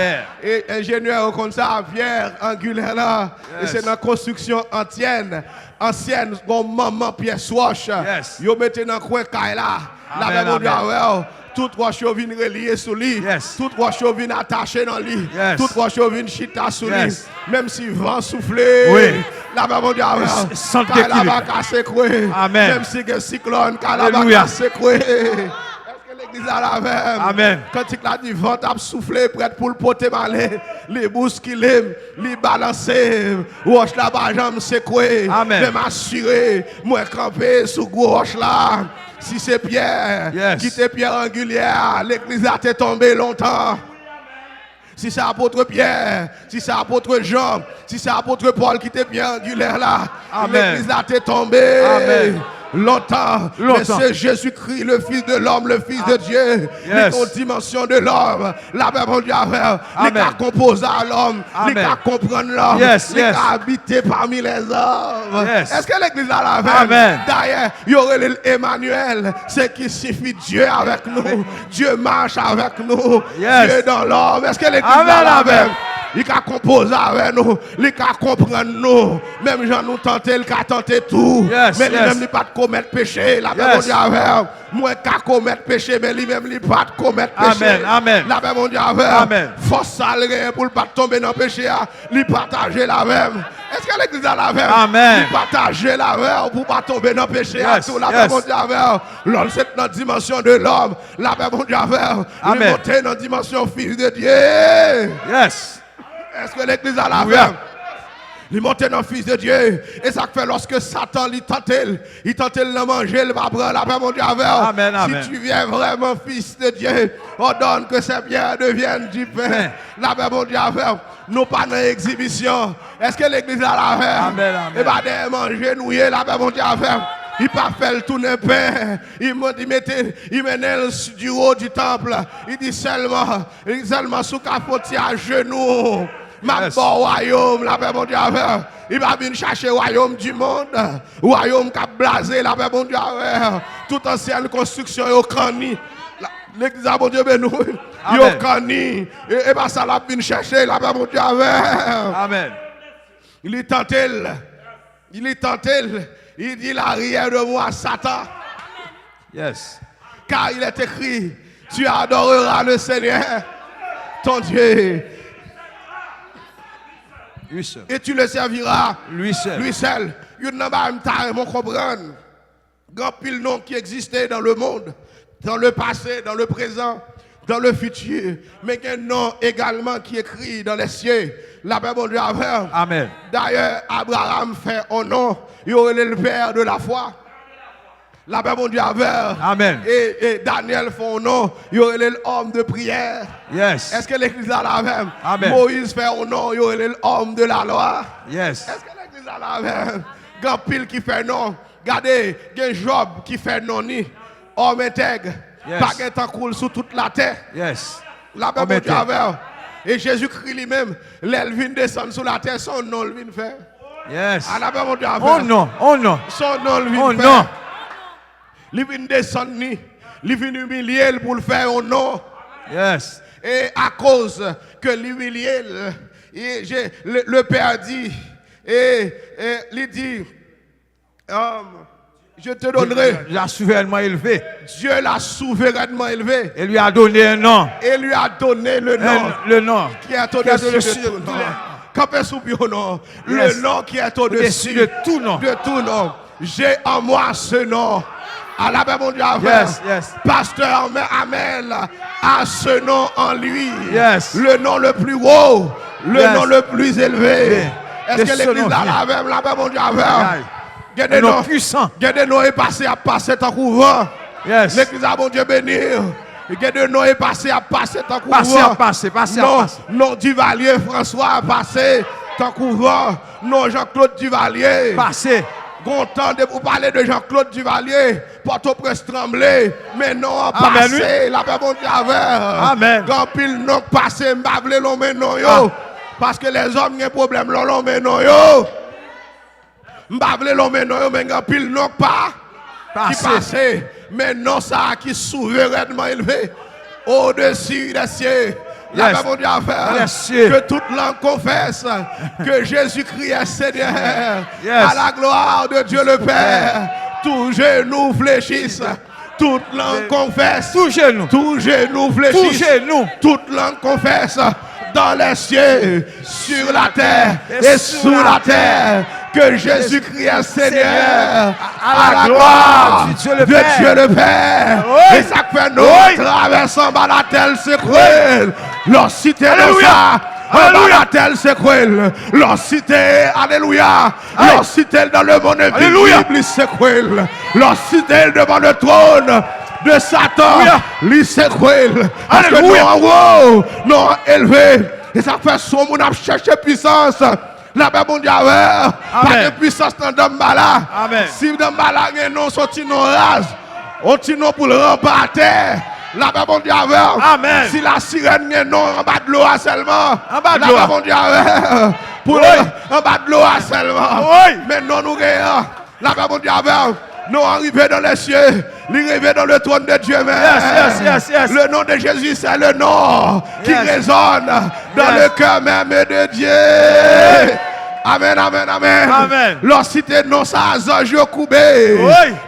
[SPEAKER 1] Et ingénieur comme ça, pierre angulaire là. Et c'est une construction ancienne, comme maman Pierre Swatch. Yo mettez dans le coin là. La même tout roche vient relié sur lui. Tout roche vient attaché dans lui. Tout roche vient chita sur lui. Même si vent souffle, la même va casser quoi. Même si le cyclone, la va casser quoi. Est-ce que l'église a la même?
[SPEAKER 2] Amen.
[SPEAKER 1] Quand il a dit vent a soufflé, prête pour le poter malé, les bousculer, les balancer, roche là bas jambe c'est quoi. Je m'assurer, moi camper sous roche là. Si c'est Pierre, qui était pierre angulaire, l'église a été tombée longtemps. Si c'est apôtre Pierre, si c'est apôtre Jean, si c'est apôtre Paul qui était pierre angulaire là, l'église a été tombée. Longtemps. Mais c'est Jésus-Christ, le Fils de l'homme, le Fils de Dieu. Les dimensions de l'homme. La paix pour Dieu à faire. Les cas composés à l'homme. Les cas comprendre l'homme. Les cas habiter parmi les hommes. Est-ce que l'église a la paix? D'ailleurs, il y aurait l'Emmanuel. C'est qui suffit Dieu avec nous. Dieu marche avec nous. Dieu dans l'homme. Est-ce que l'église a la paix? Il a composé avec nous, il a comprendre nous. Même Jean nous tenté, il a tenté tout. Mais lui-même, il pas de commettre péché. La paix mon Dieu avec. Moi, il a commettre péché, mais lui-même, il pas de commettre péché. La paix mon Dieu avec. Force salée pour ne pas tomber dans le péché, il partage la même. Est-ce que l'église a la même? Il partage la même pour ne pas tomber dans le péché. La paix mon Dieu avec. L'homme, c'est dans la dimension de l'homme. La paix mon Dieu avec. Il est monté dans la dimension fils de Dieu. Est-ce que l'église a la même? Il monte dans le Fils de Dieu. Et ça fait lorsque Satan il tente de manger, il va prendre la paix mon Dieu avec. Si tu viens vraiment Fils de Dieu, ordonne que ces biens deviennent du pain. La paix mon Dieu avec. Nous pas dans l'exhibition. Est-ce que l'église a la paix? Et bien de manger nouillé, la paix mon Dieu avec. Il pas fait le tourner pain. Il menait du haut du temple. Il dit seulement sous capotier à genoux. Ma bon royaume, la paix mon Dieu avec. Il va venir chercher le royaume du monde. Royaume qui a blasé, la paix mon Dieu avec. Toute ancienne construction, il cani. L'église a mon Dieu béni. Il cani. Et pas ça, la venir chercher, la paix mon Dieu avec.
[SPEAKER 2] Amen.
[SPEAKER 1] Il est tenté. Il dit l'arrière de moi, Satan.
[SPEAKER 2] Yes.
[SPEAKER 1] Car il est écrit, tu adoreras le Seigneur, ton Dieu.
[SPEAKER 2] Lui seul.
[SPEAKER 1] Et tu le serviras.
[SPEAKER 2] Lui seul.
[SPEAKER 1] Lui seul. Il n'y a pas de comprendre. Grand pile nom qui existait dans le monde, dans le passé, dans le présent, dans le futur. Mais il y a un nom également qui est écrit dans les cieux. La paix mon Dieu avec.
[SPEAKER 2] Amen.
[SPEAKER 1] D'ailleurs, Abraham fait un nom. Il aurait le père de la foi. La paix mon Dieu avec.
[SPEAKER 2] Amen.
[SPEAKER 1] Et Daniel fait un nom. Il aurait l'homme de prière.
[SPEAKER 2] Yes.
[SPEAKER 1] Est-ce que l'église a la même?
[SPEAKER 2] Amen.
[SPEAKER 1] Moïse fait un nom. Il aurait l'homme de la loi.
[SPEAKER 2] Yes.
[SPEAKER 1] Est-ce que l'église a la même? Grand pile qui fait non. Regardez, il y a Job qui fait non ni. Homme intègre.
[SPEAKER 2] Yes.
[SPEAKER 1] Pas qu'un temps coule sur toute la terre.
[SPEAKER 2] Yes.
[SPEAKER 1] La paix mon Dieu avec. Et Jésus-Christ lui-même, l'elle vient descendre sur la terre, son nom, il vient faire.
[SPEAKER 2] Yes.
[SPEAKER 1] À la paix mon Dieu avec.
[SPEAKER 2] Oh non. Oh non.
[SPEAKER 1] Son nom, il vient
[SPEAKER 2] Oh
[SPEAKER 1] faire.
[SPEAKER 2] non.
[SPEAKER 1] Il vient descendre, il vient humilier pour le faire au nom.
[SPEAKER 2] Yes.
[SPEAKER 1] Et à cause que l'humilier, le Père dit, et il dit, je te donnerai.
[SPEAKER 2] Il l'a souverainement élevé.
[SPEAKER 1] Dieu l'a souverainement élevé.
[SPEAKER 2] Et lui a donné un nom.
[SPEAKER 1] Et lui a donné le nom.
[SPEAKER 2] Le nom.
[SPEAKER 1] Qui est au-dessus de tout nom. Campé sous bio nom. Le nom qui est au-dessus
[SPEAKER 2] de tout nom.
[SPEAKER 1] De tout nom. J'ai en moi ce nom. À la paix mon Dieu.
[SPEAKER 2] Yes, yes.
[SPEAKER 1] Pasteur Amel a ce nom en lui.
[SPEAKER 2] Yes.
[SPEAKER 1] Le nom le plus haut. Le nom le plus élevé. Est-ce que l'église a la paix mon Dieu? Il y a des noms
[SPEAKER 2] puissants.
[SPEAKER 1] Il y a des noms passés à passer tant courant.
[SPEAKER 2] Yes.
[SPEAKER 1] L'église a mon Dieu béni. Il y a des noms passés à passer tant courant.
[SPEAKER 2] Passer à passer.
[SPEAKER 1] Non Duvalier François a passé tant courant. Non Jean-Claude Duvalier.
[SPEAKER 2] Passé.
[SPEAKER 1] Content de vous parler de Jean-Claude Duvalier. Port-au-Prince tremblé. Mais non passé. La paix mon Dieu avec.
[SPEAKER 2] Amen.
[SPEAKER 1] Quand pile non passé. M'bavle l'homme non yo. Parce que les hommes ont un problème. L'homme non yo. M'bavle l'homme non yo. Mais quand pile non pas. Qui passé. Mais non ça qui souverainement élevé. Au-dessus des cieux. La paix mon Dieu avec. Que toute langue confesse que Jésus-Christ est Seigneur. À la gloire de Dieu le Père. Tous genoux fléchissent. Toute langue confesse.
[SPEAKER 2] Tous
[SPEAKER 1] genoux fléchissent. Toute langue confesse. Dans les cieux, sur la terre et sous la terre. Que Jésus-Christ est Seigneur. À la gloire de Dieu le Père. Et ça fait nous traversons Balatel Sequel. Leur cité de ça. Balatel Sequel. Leur cité, alléluia. Leur cité dans le monde invisible Sequel. Leur cité devant le trône de Satan. L'Isequel. Parce que nous en haut, nous élevé. Et ça fait son monde à chercher puissance. La paix mon Dieu pas de puissance dans Dambala. Si Dambala est non sorti non rase, on tire non pour le remporter. La paix mon Dieu
[SPEAKER 2] Amen.
[SPEAKER 1] Si la sirène est non en bas de l'eau seulement.
[SPEAKER 2] En bas de
[SPEAKER 1] la
[SPEAKER 2] l'eau.
[SPEAKER 1] paix mon Dieu pour en bas de l'eau seulement. Mais non nous gagnons. La paix mon Dieu nous arrivons dans les cieux, arrivons dans le trône de Dieu.
[SPEAKER 2] Yes.
[SPEAKER 1] Le nom de Jésus, c'est le nom qui résonne dans le cœur même de Dieu. Amen. Leur cité non ça, Zanjo Koubé.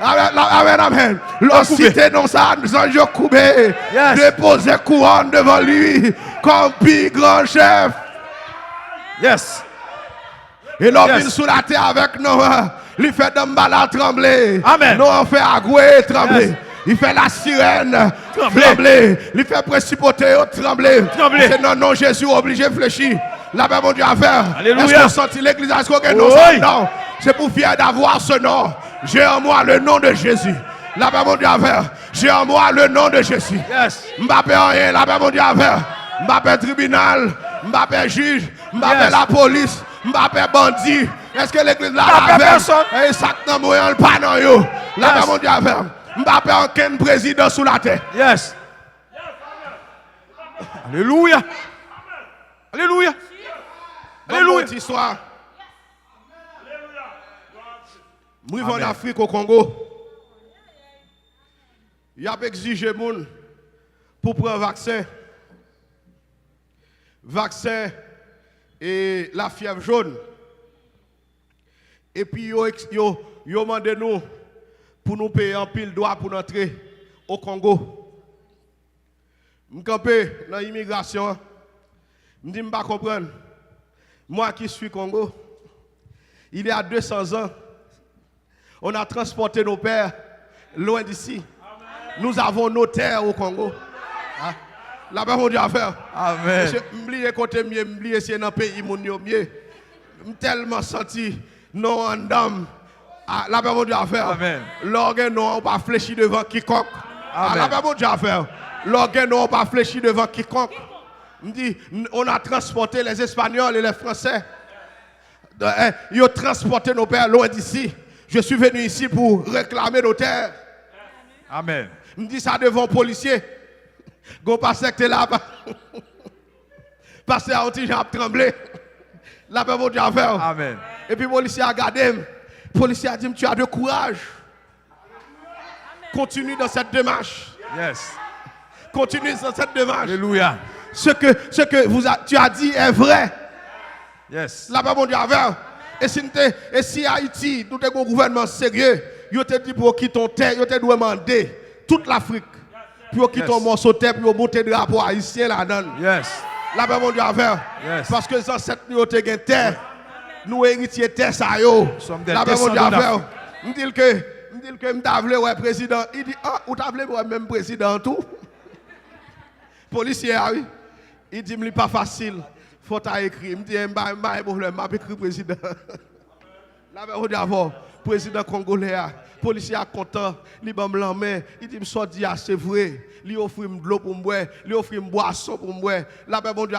[SPEAKER 1] Amen. Leur cité non ça, Zanjo Koubé. Déposer couronne devant lui comme plus grand chef.
[SPEAKER 2] Yes.
[SPEAKER 1] Et l'homme vient sous la terre avec nous. Il fait Dambala trembler.
[SPEAKER 2] Amen.
[SPEAKER 1] Nous on fait Agoué trembler. Il fait la sirène trembler. Il fait principauté trembler. C'est non, Jésus obligé de fléchir. La paix mon Dieu à faire. Est-ce qu'on sentit l'église? Est-ce qu'on gagne? Non. C'est pour fier d'avoir ce nom. J'ai en moi le nom de Jésus. La paix mon Dieu à faire. J'ai en moi le nom de Jésus. Mbappé rien. La paix mon Dieu à faire. Mbappé tribunal. Mbappé juge. Mbappé la police. Mbappé bandit. Est-ce que l'église là a personne? Et ça n'a pas dans yo. La paix, mon Dieu, avec. Je ne vais pas aucun président sous la terre.
[SPEAKER 2] Yes. Alléluia. Alléluia.
[SPEAKER 1] Alléluia. Bonne histoire. Je vais en Afrique, au Congo. Il y a exigé moun pour prendre vaccin. Vaccin et la fièvre jaune. Et puis, yo demandé nous pour nous payer un pile droit pour entrer au Congo. Je campé dans l'immigration. Je dis, je ne comprends pas. Moi qui suis Congo, il y a 200 ans, on a transporté nos pères loin d'ici. Nous avons nos terres au Congo. Hein? Là-bas, on dit à faire.
[SPEAKER 2] Amen.
[SPEAKER 1] Je m'oublie côté mieux, m'oublie c'est dans le pays mon mieux. Je tellement senti non en dame. Là-bas, on dit à faire.
[SPEAKER 2] Amen.
[SPEAKER 1] L'organe non pas fléchi devant quiconque.
[SPEAKER 2] Amen.
[SPEAKER 1] Là-bas, on dit à faire. L'organe non pas fléchi devant quiconque. On a transporté les Espagnols et les Français. Ils ont transporté nos pères loin d'ici. Je suis venu ici pour réclamer nos terres.
[SPEAKER 2] Amen.
[SPEAKER 1] Je me dis ça devant un policier. Go passer que là. Passer à un petit gens tremblé. Là, ben, mon Dieu a fait.
[SPEAKER 2] Amen.
[SPEAKER 1] Et puis, le policier a regardé. Le policier a dit, tu as de courage. Continue dans cette démarche.
[SPEAKER 2] Yes.
[SPEAKER 1] Continue dans cette démarche.
[SPEAKER 2] Alléluia.
[SPEAKER 1] Ce que tu as dit est vrai.
[SPEAKER 2] Yes.
[SPEAKER 1] Là, ben, mon Dieu a fait. Et si Haïti, tout est un gouvernement sérieux, il te dit pour quitter ton terre, il te doit demander toute l'Afrique pour quitter ton morceau de terre, pour monter le drapeau haïtien là-dedans.
[SPEAKER 2] Yes.
[SPEAKER 1] Là-bas, mon Dieu a fait.
[SPEAKER 2] Yes.
[SPEAKER 1] Parce que les ancêtres nous ont gagné terre. Nous héritiers terre, ça yo. Là-bas, mon Dieu a fait. Je dis que je t'avais ouais président. Il dit, ah, ou t'avais ouais même président tout. Policier, oui. Il dit, c'est pas facile. Faut t'écrire. Il me dit, pas de problème, je écrit président. Là-bas, mon Dieu a fait. Président congolais, policier est content, il m'a la main, il dit, je dis, c'est vrai, il offre de l'eau pour moi, il offre une boisson pour moi. Là-bas, bon Dieu,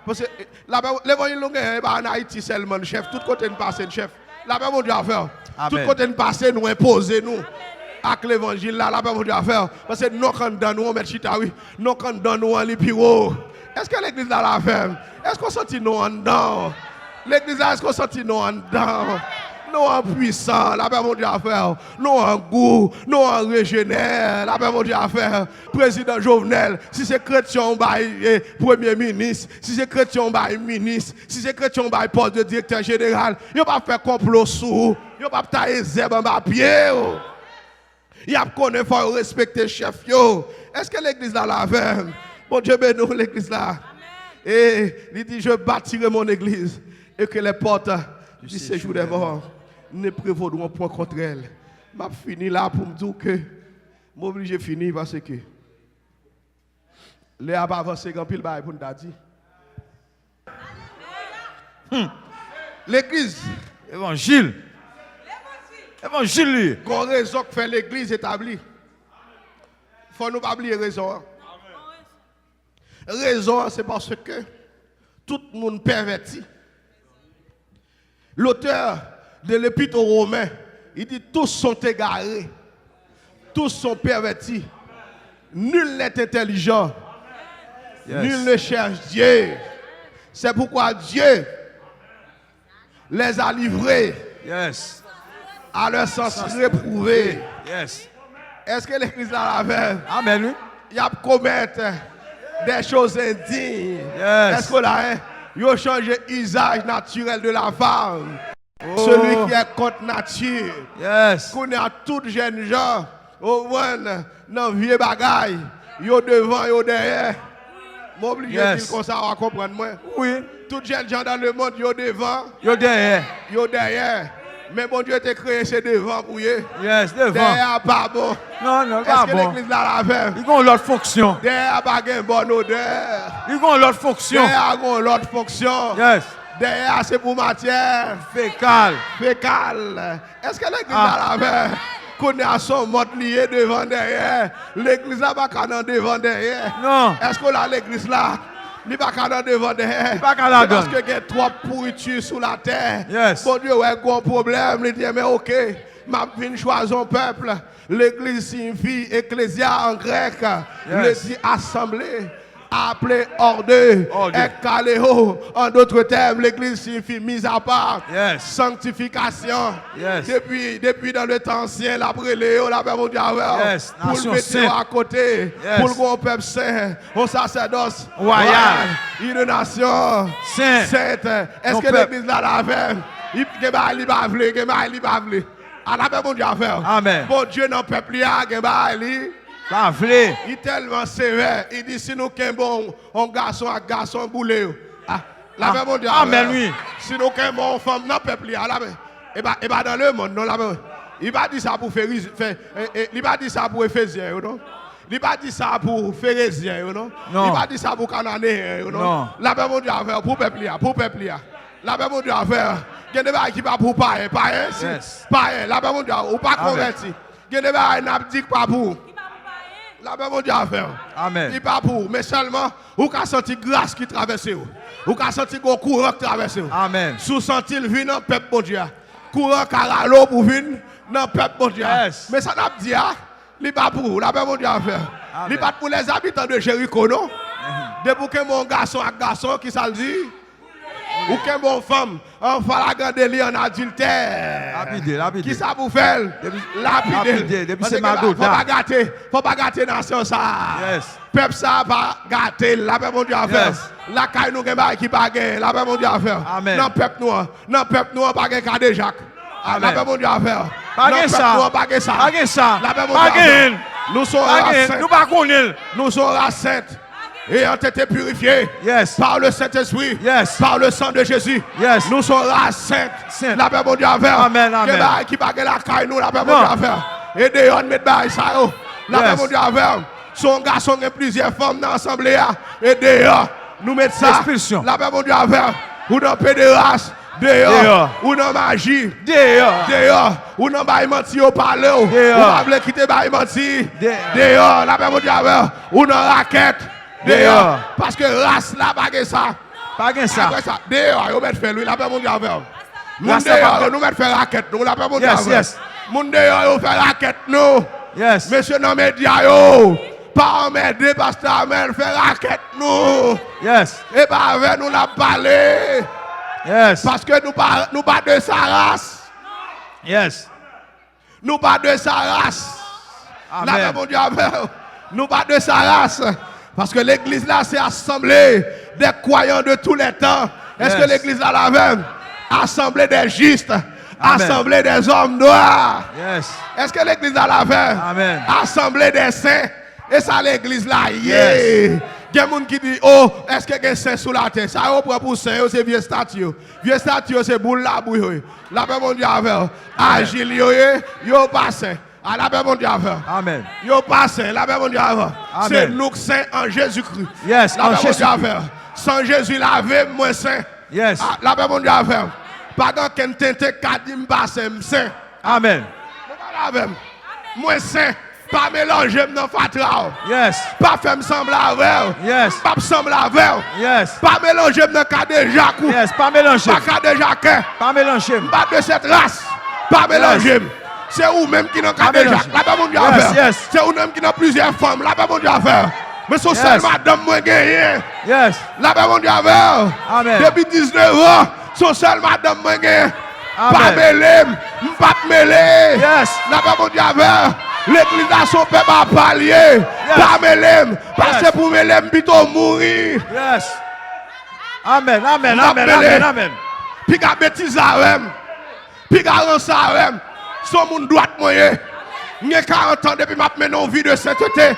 [SPEAKER 1] parce que là-bas, l'évangile en Haïti seulement, chef, tout côté de passer, chef. Là-bas, bon Dieu, tout côté de passer, nous imposer, nous. Avec l'évangile, là-bas, bon Dieu, parce que nous, quand nous, on met chita, oui, nous, quand nous, on lit piro. Est-ce que l'église là la fait? Est-ce qu'on sentit nous en dedans? L'église là, est-ce qu'on sentit nous en dedans? Nous en puissant, la paix mon Dieu à faire. Nous en goût, nous en régénère, la paix mon Dieu à faire. Président Jovenel, si c'est chrétien, on va premier ministre. Si c'est chrétien, on va ministre. Si c'est chrétien, on va poste de directeur général. Il ne va pas faire complot sous. Il ne va pas tailler zèbre en bas pied. Il a connaître, il faut respecter le chef. Est-ce que l'église là la fait? Bon Dieu bénisse l'église là. Et il dit, je bâtirai mon église. Et que les portes du séjour des morts ne prévaudront point contre elle. Je finis là pour me dire que je suis obligé de finir parce que les a pas avancé grand pile pour nous dire. L'église.
[SPEAKER 2] Évangile. Évangile lui.
[SPEAKER 1] Qu'on raison que fait l'église établie. Il faut nous pas oublier raison. Raison, c'est parce que tout le monde perverti. L'auteur de l'épître aux Romains, il dit tous sont égarés, tous sont pervertis. Nul n'est intelligent, nul ne cherche Dieu. C'est pourquoi Dieu les a livrés à leur sens réprouvé. Est-ce que l'église là la veille?
[SPEAKER 2] Amen.
[SPEAKER 1] Il y a commettre des choses indignes. Est-ce que là, il a changé l'usage naturel de la femme? Celui qui est contre nature. Qu'on a tout jeune gens, au moins, dans vieux bagaille, yo devant, yo derrière. M'oblige de dire comme ça, on va comprendre moi.
[SPEAKER 2] Oui.
[SPEAKER 1] Tout jeune gens dans le monde, yo devant,
[SPEAKER 2] yo derrière.
[SPEAKER 1] Yo derrière. Mais bon Dieu t'a créé c'est devant pour eux.
[SPEAKER 2] Devant.
[SPEAKER 1] Derrière pas bon.
[SPEAKER 2] Non, pas bon.
[SPEAKER 1] Est-ce que l'église là la fait?
[SPEAKER 2] Ils ont l'autre fonction.
[SPEAKER 1] Derrière pas une bonne odeur.
[SPEAKER 2] Ils ont l'autre fonction.
[SPEAKER 1] Derrière ont l'autre fonction. Derrière c'est pour matière.
[SPEAKER 2] Fécale.
[SPEAKER 1] Est-ce que l'église là la fait? Qu'on a son mode lié devant derrière. L'église là pas devant derrière.
[SPEAKER 2] Non.
[SPEAKER 1] Est-ce qu'on a l'église là? Il n'y a pas qu'à devant derrière.
[SPEAKER 2] Parce
[SPEAKER 1] qu'il y a trop de pourriture sous la terre.
[SPEAKER 2] Yes.
[SPEAKER 1] Bon Dieu, ouais, gros problème. Il dit, mais ok, m'a venu choisir un peuple. L'église signifie ecclésia en grec. Le dit assemblée. Appelé hors d'eux, ekaléo. En d'autres termes, l'église signifie mise à part, sanctification. Depuis dans le temps ancien, l'après Léo, la Bible dit pour le mettre à côté, pour le grand peuple saint, au sacerdoce royal, une nation sainte. Est-ce que l'église là la fait? Il va vle. À la Bible dit
[SPEAKER 2] Amen.
[SPEAKER 1] Bon Dieu, dans le peuple, il y a il est tellement sévère. Il dit si nous avons un garçon à garçon boulé. La même monde.
[SPEAKER 2] Amen, oui.
[SPEAKER 1] Si nous avons une femme dans le peuple, et bien dans le monde, non, il va dire ça pour faire. Il va dire ça pour Éphésiens, non? Il va dire ça pour Phérésiens, non? Il va dire ça pour Cananéens, non? La même monde à faire pour le peuple, pour le peuple. La même monde à faire. Il y a des gens qui ne sont pas pour païen. Païen, la même monde ou pas converti. Il y a des gens qui ne sont pas pour. La Bible dit à faire.
[SPEAKER 2] Amen.
[SPEAKER 1] Il n'est pas pour, mais seulement, vous avez senti grâce qui traverse. Vous avez senti un courant qui traverse.
[SPEAKER 2] Amen.
[SPEAKER 1] Sous senti le vin dans le peuple bon Dieu. Courant caralo pour venir dans le peuple bon Dieu. Mais ça n'a pas dit, il n'est pas pour. La Bible dit à faire. Il n'est pas pour les habitants de Jéricho, non? Depuis que mon garçon à garçon, qui ça le dit? Ou que mon femme, en flagrant délit en adultère.
[SPEAKER 2] Lapide.
[SPEAKER 1] Qui ça vous fait?
[SPEAKER 2] Lapide. Depuis c'est Margot.
[SPEAKER 1] Faut pas gâter nation ça. Peuple ça va gâter. La paix mon Dieu à faire. La caille nous qui pas gagner. La paix mon Dieu à faire. Non peuple noir. Non peuple noir pas gagner Cadé Jacques. La paix mon Dieu à faire.
[SPEAKER 2] Pas ça.
[SPEAKER 1] Pas ça.
[SPEAKER 2] Pas ça.
[SPEAKER 1] La paix mon Dieu à faire. Nous sommes races.
[SPEAKER 2] Nous pas connaître.
[SPEAKER 1] Nous sommes races et ont été purifiés par le Saint-Esprit, par le sang de Jésus. Nous sommes race sainte. La paix mon Dieu à faire.
[SPEAKER 2] Amen.
[SPEAKER 1] Qui va la caille nous, la paix mon Dieu à faire. Et dehors, mettre bail ça. La paix mon Dieu à faire. Son garçon et plusieurs femmes dans l'assemblée. Et dehors, nous mettons ça. La paix mon Dieu à faire. Ou dans pédérace. Dehors, ou dans magie. Dehors, ou dans bail menti au parler. Ou pas voulez quitter bail menti. Dehors, la paix mon Dieu à faire. Ou dans raquette. Dehors, parce que race là, pas ça.
[SPEAKER 2] Pas ça.
[SPEAKER 1] Dehors, vous mettez faire lui, la paix mon Dieu avec. Moun dehors, nous mettons faire raquette, nous, la paix mon Dieu avec. Moun dehors, vous faire raquette, nous. Monsieur dans les médias, pas m'aider, pasteur Amel, faire raquette, nous. Et pas avec nous, la parler. Parce que nous pas de sa race. Nous pas de sa race. La paix mon Dieu avec. Nous pas de sa race. Parce que l'église là, c'est assemblée des croyants de tous les temps. Est-ce que l'église là, la même? Assemblée des justes. Assemblée des hommes noirs. Est-ce que l'église là, la même? Assemblée des saints. Et ça, l'église là, il y a des gens qui disent, oh, est-ce qu'il y a des saints sous la terre? Ça, pour saint, c'est vieux statue. Vieux statue, c'est boule là, bouille. La paix mon Dieu avec. Agile, yo passe. À la paix mon Dieu avec.
[SPEAKER 2] Amen.
[SPEAKER 1] Yo passe, la paix mon Dieu avec. C'est nous saints en Jésus-Christ. La paix mon Dieu avec. Sans Jésus lavé, moi saint. La paix mon Dieu avec. Pas quand quelqu'un tente kadim passe, saint.
[SPEAKER 2] Amen.
[SPEAKER 1] Moi saint. Pas mélanger dans fatra. Pas faire me sembler avec. Pas sembler avec. Pas mélanger dans Cadé Jacques.
[SPEAKER 2] Pas mélanger.
[SPEAKER 1] Pas Cadé Jacques.
[SPEAKER 2] Pas mélanger.
[SPEAKER 1] Pas de cette race. Pas mélanger. C'est vous même qui n'ont qu'à déjà. Là-bas, mon Dieu à faire. C'est vous même qui n'ont plusieurs femmes. Là-bas, mon Dieu à faire. Mais c'est seul madame moi gagné. Là-bas, mon Dieu à faire. Depuis 19 ans, c'est seul madame moi gagné. Pas mêlé. Pas mêlé. Là-bas, mon Dieu à faire. L'église a son peuple à palier. Pas mêlé. Parce que pour mêlé, plutôt mourir.
[SPEAKER 2] Amen.
[SPEAKER 1] Puis qu'à bêtise à même. Puis qu'à rançon à même. Son monde droit moyen. J'ai 40 ans depuis ma mené vie de sainteté.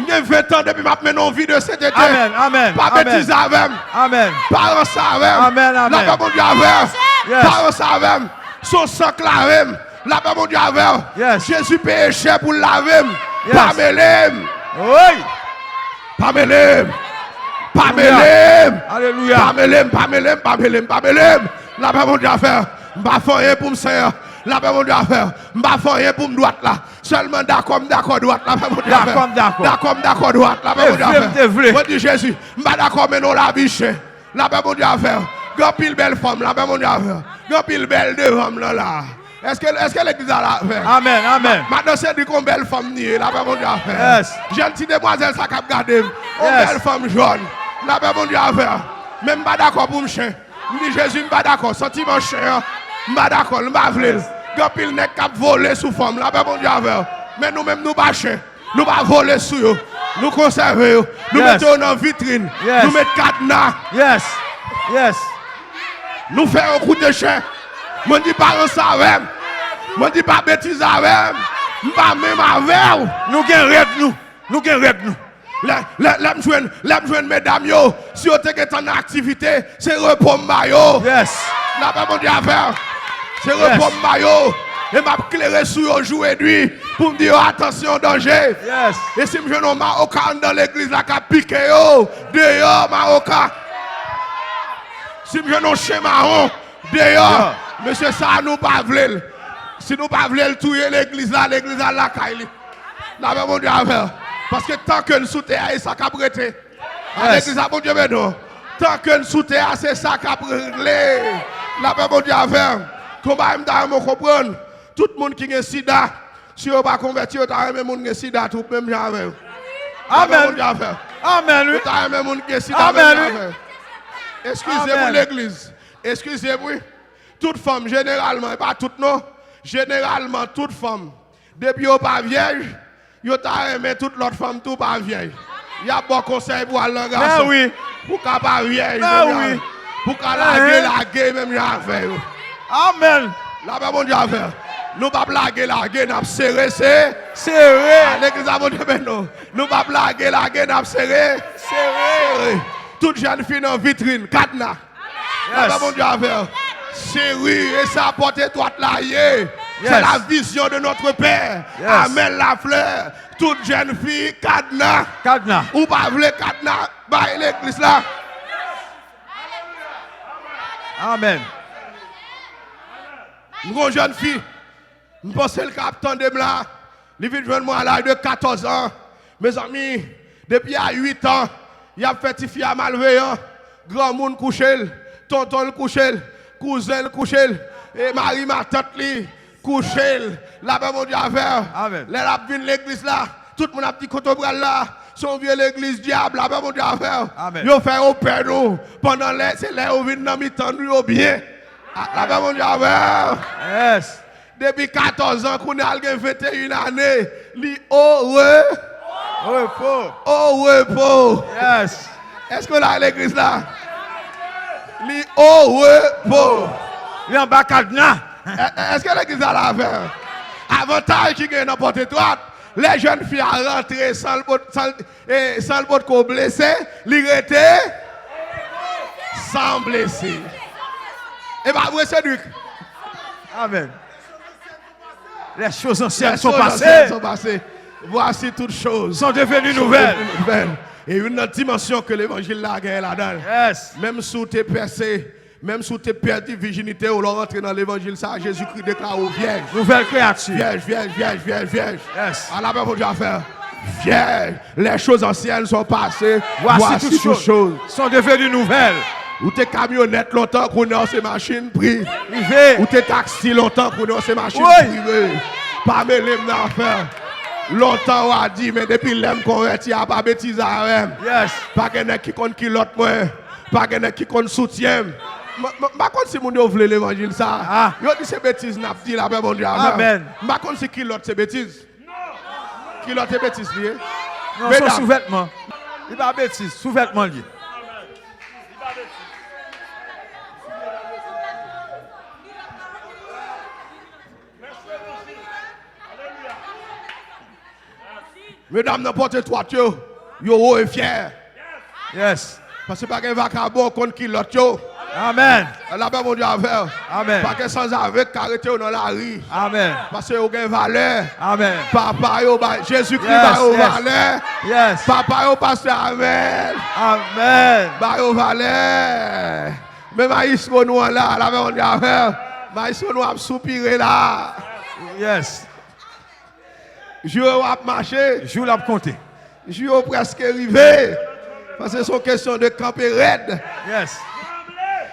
[SPEAKER 1] J'ai 20 ans depuis ma mené vie de sainteté.
[SPEAKER 2] Amen.
[SPEAKER 1] Pas bêtise avec.
[SPEAKER 2] Amen.
[SPEAKER 1] Parents avec.
[SPEAKER 2] Amen.
[SPEAKER 1] La paix mon Dieu avec. Parents avec. Son sang clavé. La paix mon Dieu avec. Jésus paye cher pour laver. Pas mêlé.
[SPEAKER 2] Oui.
[SPEAKER 1] Pas mêlé. Pas mêlé.
[SPEAKER 2] Alléluia.
[SPEAKER 1] Pas mêlé. La paix mon Dieu avec. Pas faire pour me servir. La paix mon Dieu à faire. M'ba faire rien pour me droite là. Seulement d'accord droite. La paix mon Dieu à faire. D'accord droite. La paix mon Dieu à faire. Moi dis Jésus, m'ba d'accord mais non la biche. La paix mon Dieu à faire. Grand pile belle femme, la paix mon Dieu à faire. Grand pile belle devant là. Est-ce que l'église a la fait?
[SPEAKER 2] Amen, amen.
[SPEAKER 1] Maintenant, c'est du qu'on belle femme niée, la paix mon Dieu a fait.
[SPEAKER 2] Yes.
[SPEAKER 1] Jeune petite demoiselle, ça cap garder. On
[SPEAKER 2] Yes.
[SPEAKER 1] belle femme jaune, la paix mon Dieu a fait. Même pas d'accord pour me chien. Me dit Jésus, pas d'accord. Sentiment chien, pas d'accord, pas vle. Gapil n'est cap voler sous forme, la paix mon Dieu a fait. Mais nous-mêmes, nous pas chien. Nous pas voler sous eux. Nous conserver eux. Nous
[SPEAKER 2] Yes.
[SPEAKER 1] mettons dans vitrine.
[SPEAKER 2] Yes.
[SPEAKER 1] Nous mettons cadenas.
[SPEAKER 2] Yes. Yes.
[SPEAKER 1] Nous faisons un coup de chien. Je dis pas ça avec. Je dis pas bêtise avec. Je pas même avec.
[SPEAKER 2] Nous gagnons règle nous. Nous gagnons règle nous.
[SPEAKER 1] Les jeunes mesdames, yo, si vous êtes en activité, c'est repos maillot.
[SPEAKER 2] Yes.
[SPEAKER 1] Là, pas mon Dieu à faire. C'est
[SPEAKER 2] Yes.
[SPEAKER 1] repos maillot. Et m'a éclairé sur eux jour et nuit pour me dire attention, danger.
[SPEAKER 2] Yes.
[SPEAKER 1] Et si je suis Marocain dans l'église, là, qui a piqué, yo, dehors, Marocain. Si je suis un chien marron, dehors, monsieur, ça nous pas voulu. Si nous pas voulu tuer l'église là, la caille. Là, ben, mon Dieu, à faire. Parce que tant que nous sous terre, ça a prêté. L'église là, mon Dieu, mais non. Tant que nous sous terre, c'est ça qui a prêté. Là, ben, mon Dieu, à faire. Comment je comprendre? Tout le monde qui est sida, si on pas converti, on a même monde qui est sida, tout même j'avais.
[SPEAKER 2] Amen. Amen. Oui.
[SPEAKER 1] On a même monde qui est sida,
[SPEAKER 2] Amen.
[SPEAKER 1] même j'avais. Excusez-moi l'église. Excusez-moi. Toute femme, généralement, pas toutes non. Généralement, toute femme, depuis qu'on pas vieille, yo t'a aimé toute l'autre femme tout pas vieille. Il y a bon conseil pour aller garçon.
[SPEAKER 2] Ah oui.
[SPEAKER 1] Pour qu'elle pas vieille.
[SPEAKER 2] Ah oui.
[SPEAKER 1] Pour qu'elle laguer même j'avais.
[SPEAKER 2] Amen.
[SPEAKER 1] Là, ben, mon Dieu, à faire. Nous pas blaguer, nous pas serrer, c'est.
[SPEAKER 2] Serré.
[SPEAKER 1] L'église a mon Dieu, mais non. Nous pas blaguer, nous pas serrer.
[SPEAKER 2] Serré.
[SPEAKER 1] Toute jeune fille dans vitrine, cadenas. Là, ben, mon Dieu, à faire. Chérie, et ça apporte droite là, yeah. C'est la vision de notre Père.
[SPEAKER 2] Yes.
[SPEAKER 1] Amen la fleur. Toute jeune fille, cadenas.
[SPEAKER 2] Cadenas.
[SPEAKER 1] Ou pas voulez cadenas, bah l'église là.
[SPEAKER 2] Amen.
[SPEAKER 1] Une jeune fille, je pense que le capitaine de là, il vient de moi à l'âge de 14 ans. Mes amis, depuis à 8 ans, il a fait fille à malveillant. Grand monde couché, tonton couché, cousin couché, et Marie ma tante couché. Là-bas, mon Dieu, à faire.
[SPEAKER 2] Amen.
[SPEAKER 1] Là, la vient l'église là, tout le monde a petit cotobral là. Son vieux l'église diable, là-bas, mon Dieu, à faire.
[SPEAKER 2] Amen.
[SPEAKER 1] Ils ont fait au père nous. Pendant les, c'est là où vient dans mi-temps, nous, bien. Là-bas, mon Dieu, à faire.
[SPEAKER 2] Yes.
[SPEAKER 1] Depuis 14 ans, qu'on a 21 années, li heureux.
[SPEAKER 2] Repos.
[SPEAKER 1] Au repos.
[SPEAKER 2] Yes.
[SPEAKER 1] Est-ce que là, l'église là? Li repos.
[SPEAKER 2] Il y a un bas cadenas.
[SPEAKER 1] Est-ce que l'église a la faire? Avantage qui gagne n'importe droite. Les jeunes filles à rentrer sans le bot qu'on blessé, li rete sans blessé. Et bien, vous Cédric.
[SPEAKER 2] Amen. Les choses anciennes
[SPEAKER 1] Les
[SPEAKER 2] sont
[SPEAKER 1] choses
[SPEAKER 2] passées.
[SPEAKER 1] anciennes sont passées. Voici toutes choses.
[SPEAKER 2] Sont devenues nouvelles.
[SPEAKER 1] Et une autre dimension que l'évangile là gagne là-dedans.
[SPEAKER 2] Yes.
[SPEAKER 1] Même sous tes percés, même sous tes perdu virginité, ou rentrer dans l'évangile, ça, Jésus-Christ déclare aux vierges.
[SPEAKER 2] Nouvelle créature.
[SPEAKER 1] Vierge, vierge, vierge, vierge, vierge.
[SPEAKER 2] Yes.
[SPEAKER 1] À la main, mon Dieu, à faire. Vierge, les choses anciennes sont passées.
[SPEAKER 2] Voici toutes
[SPEAKER 1] choses.
[SPEAKER 2] choses sont devenues nouvelles.
[SPEAKER 1] Ou tes camionnettes longtemps qu'on est dans ces machines privées. Ou tes taxis longtemps qu'on est dans ces machines privées. Pas mêler d'affaires. Longtemps on a dit, mais depuis l'aime converti, il n'y a pas bêtise à même.
[SPEAKER 2] Yes.
[SPEAKER 1] Pas quelqu'un qui compte qui l'autre moi. Pas quelqu'un qui compte soutien. Par contre, si mon Dieu voulait l'évangile, ça.
[SPEAKER 2] Ah.
[SPEAKER 1] Yo dit c'est bêtise, n'a dit la paix, mon Dieu.
[SPEAKER 2] Amen.
[SPEAKER 1] Par contre, si qui l'autre, c'est bêtise. Qui l'autre, c'est bêtise, lié.
[SPEAKER 2] Non, son sous-vêtement. Il va bêtise, sous-vêtement lié.
[SPEAKER 1] Mesdames, n'importe quoi, yo haut et fier.
[SPEAKER 2] Yes.
[SPEAKER 1] Parce que pas qu'un vacabon contre qui l'autre, yo.
[SPEAKER 2] Amen.
[SPEAKER 1] La paix, mon Dieu, à faire.
[SPEAKER 2] Amen.
[SPEAKER 1] Pas que sans avec, carrété dans la rue.
[SPEAKER 2] Amen.
[SPEAKER 1] Parce que vous avez valeur.
[SPEAKER 2] Amen.
[SPEAKER 1] Papa, Jésus-Christ,
[SPEAKER 2] Yes,
[SPEAKER 1] va au
[SPEAKER 2] yes.
[SPEAKER 1] valeur.
[SPEAKER 2] Yes.
[SPEAKER 1] Papa, yo pasteur, amen.
[SPEAKER 2] Amen.
[SPEAKER 1] Ba au valeur. Mais maïs, nous là, la paix, mon Dieu, à faire. Maïs, nous a soupiré là.
[SPEAKER 2] Yes.
[SPEAKER 1] Je vais marcher.
[SPEAKER 2] Je l'ai compté.
[SPEAKER 1] Je vais presque arrivé. Parce que c'est une question de camper raide.
[SPEAKER 2] Yes.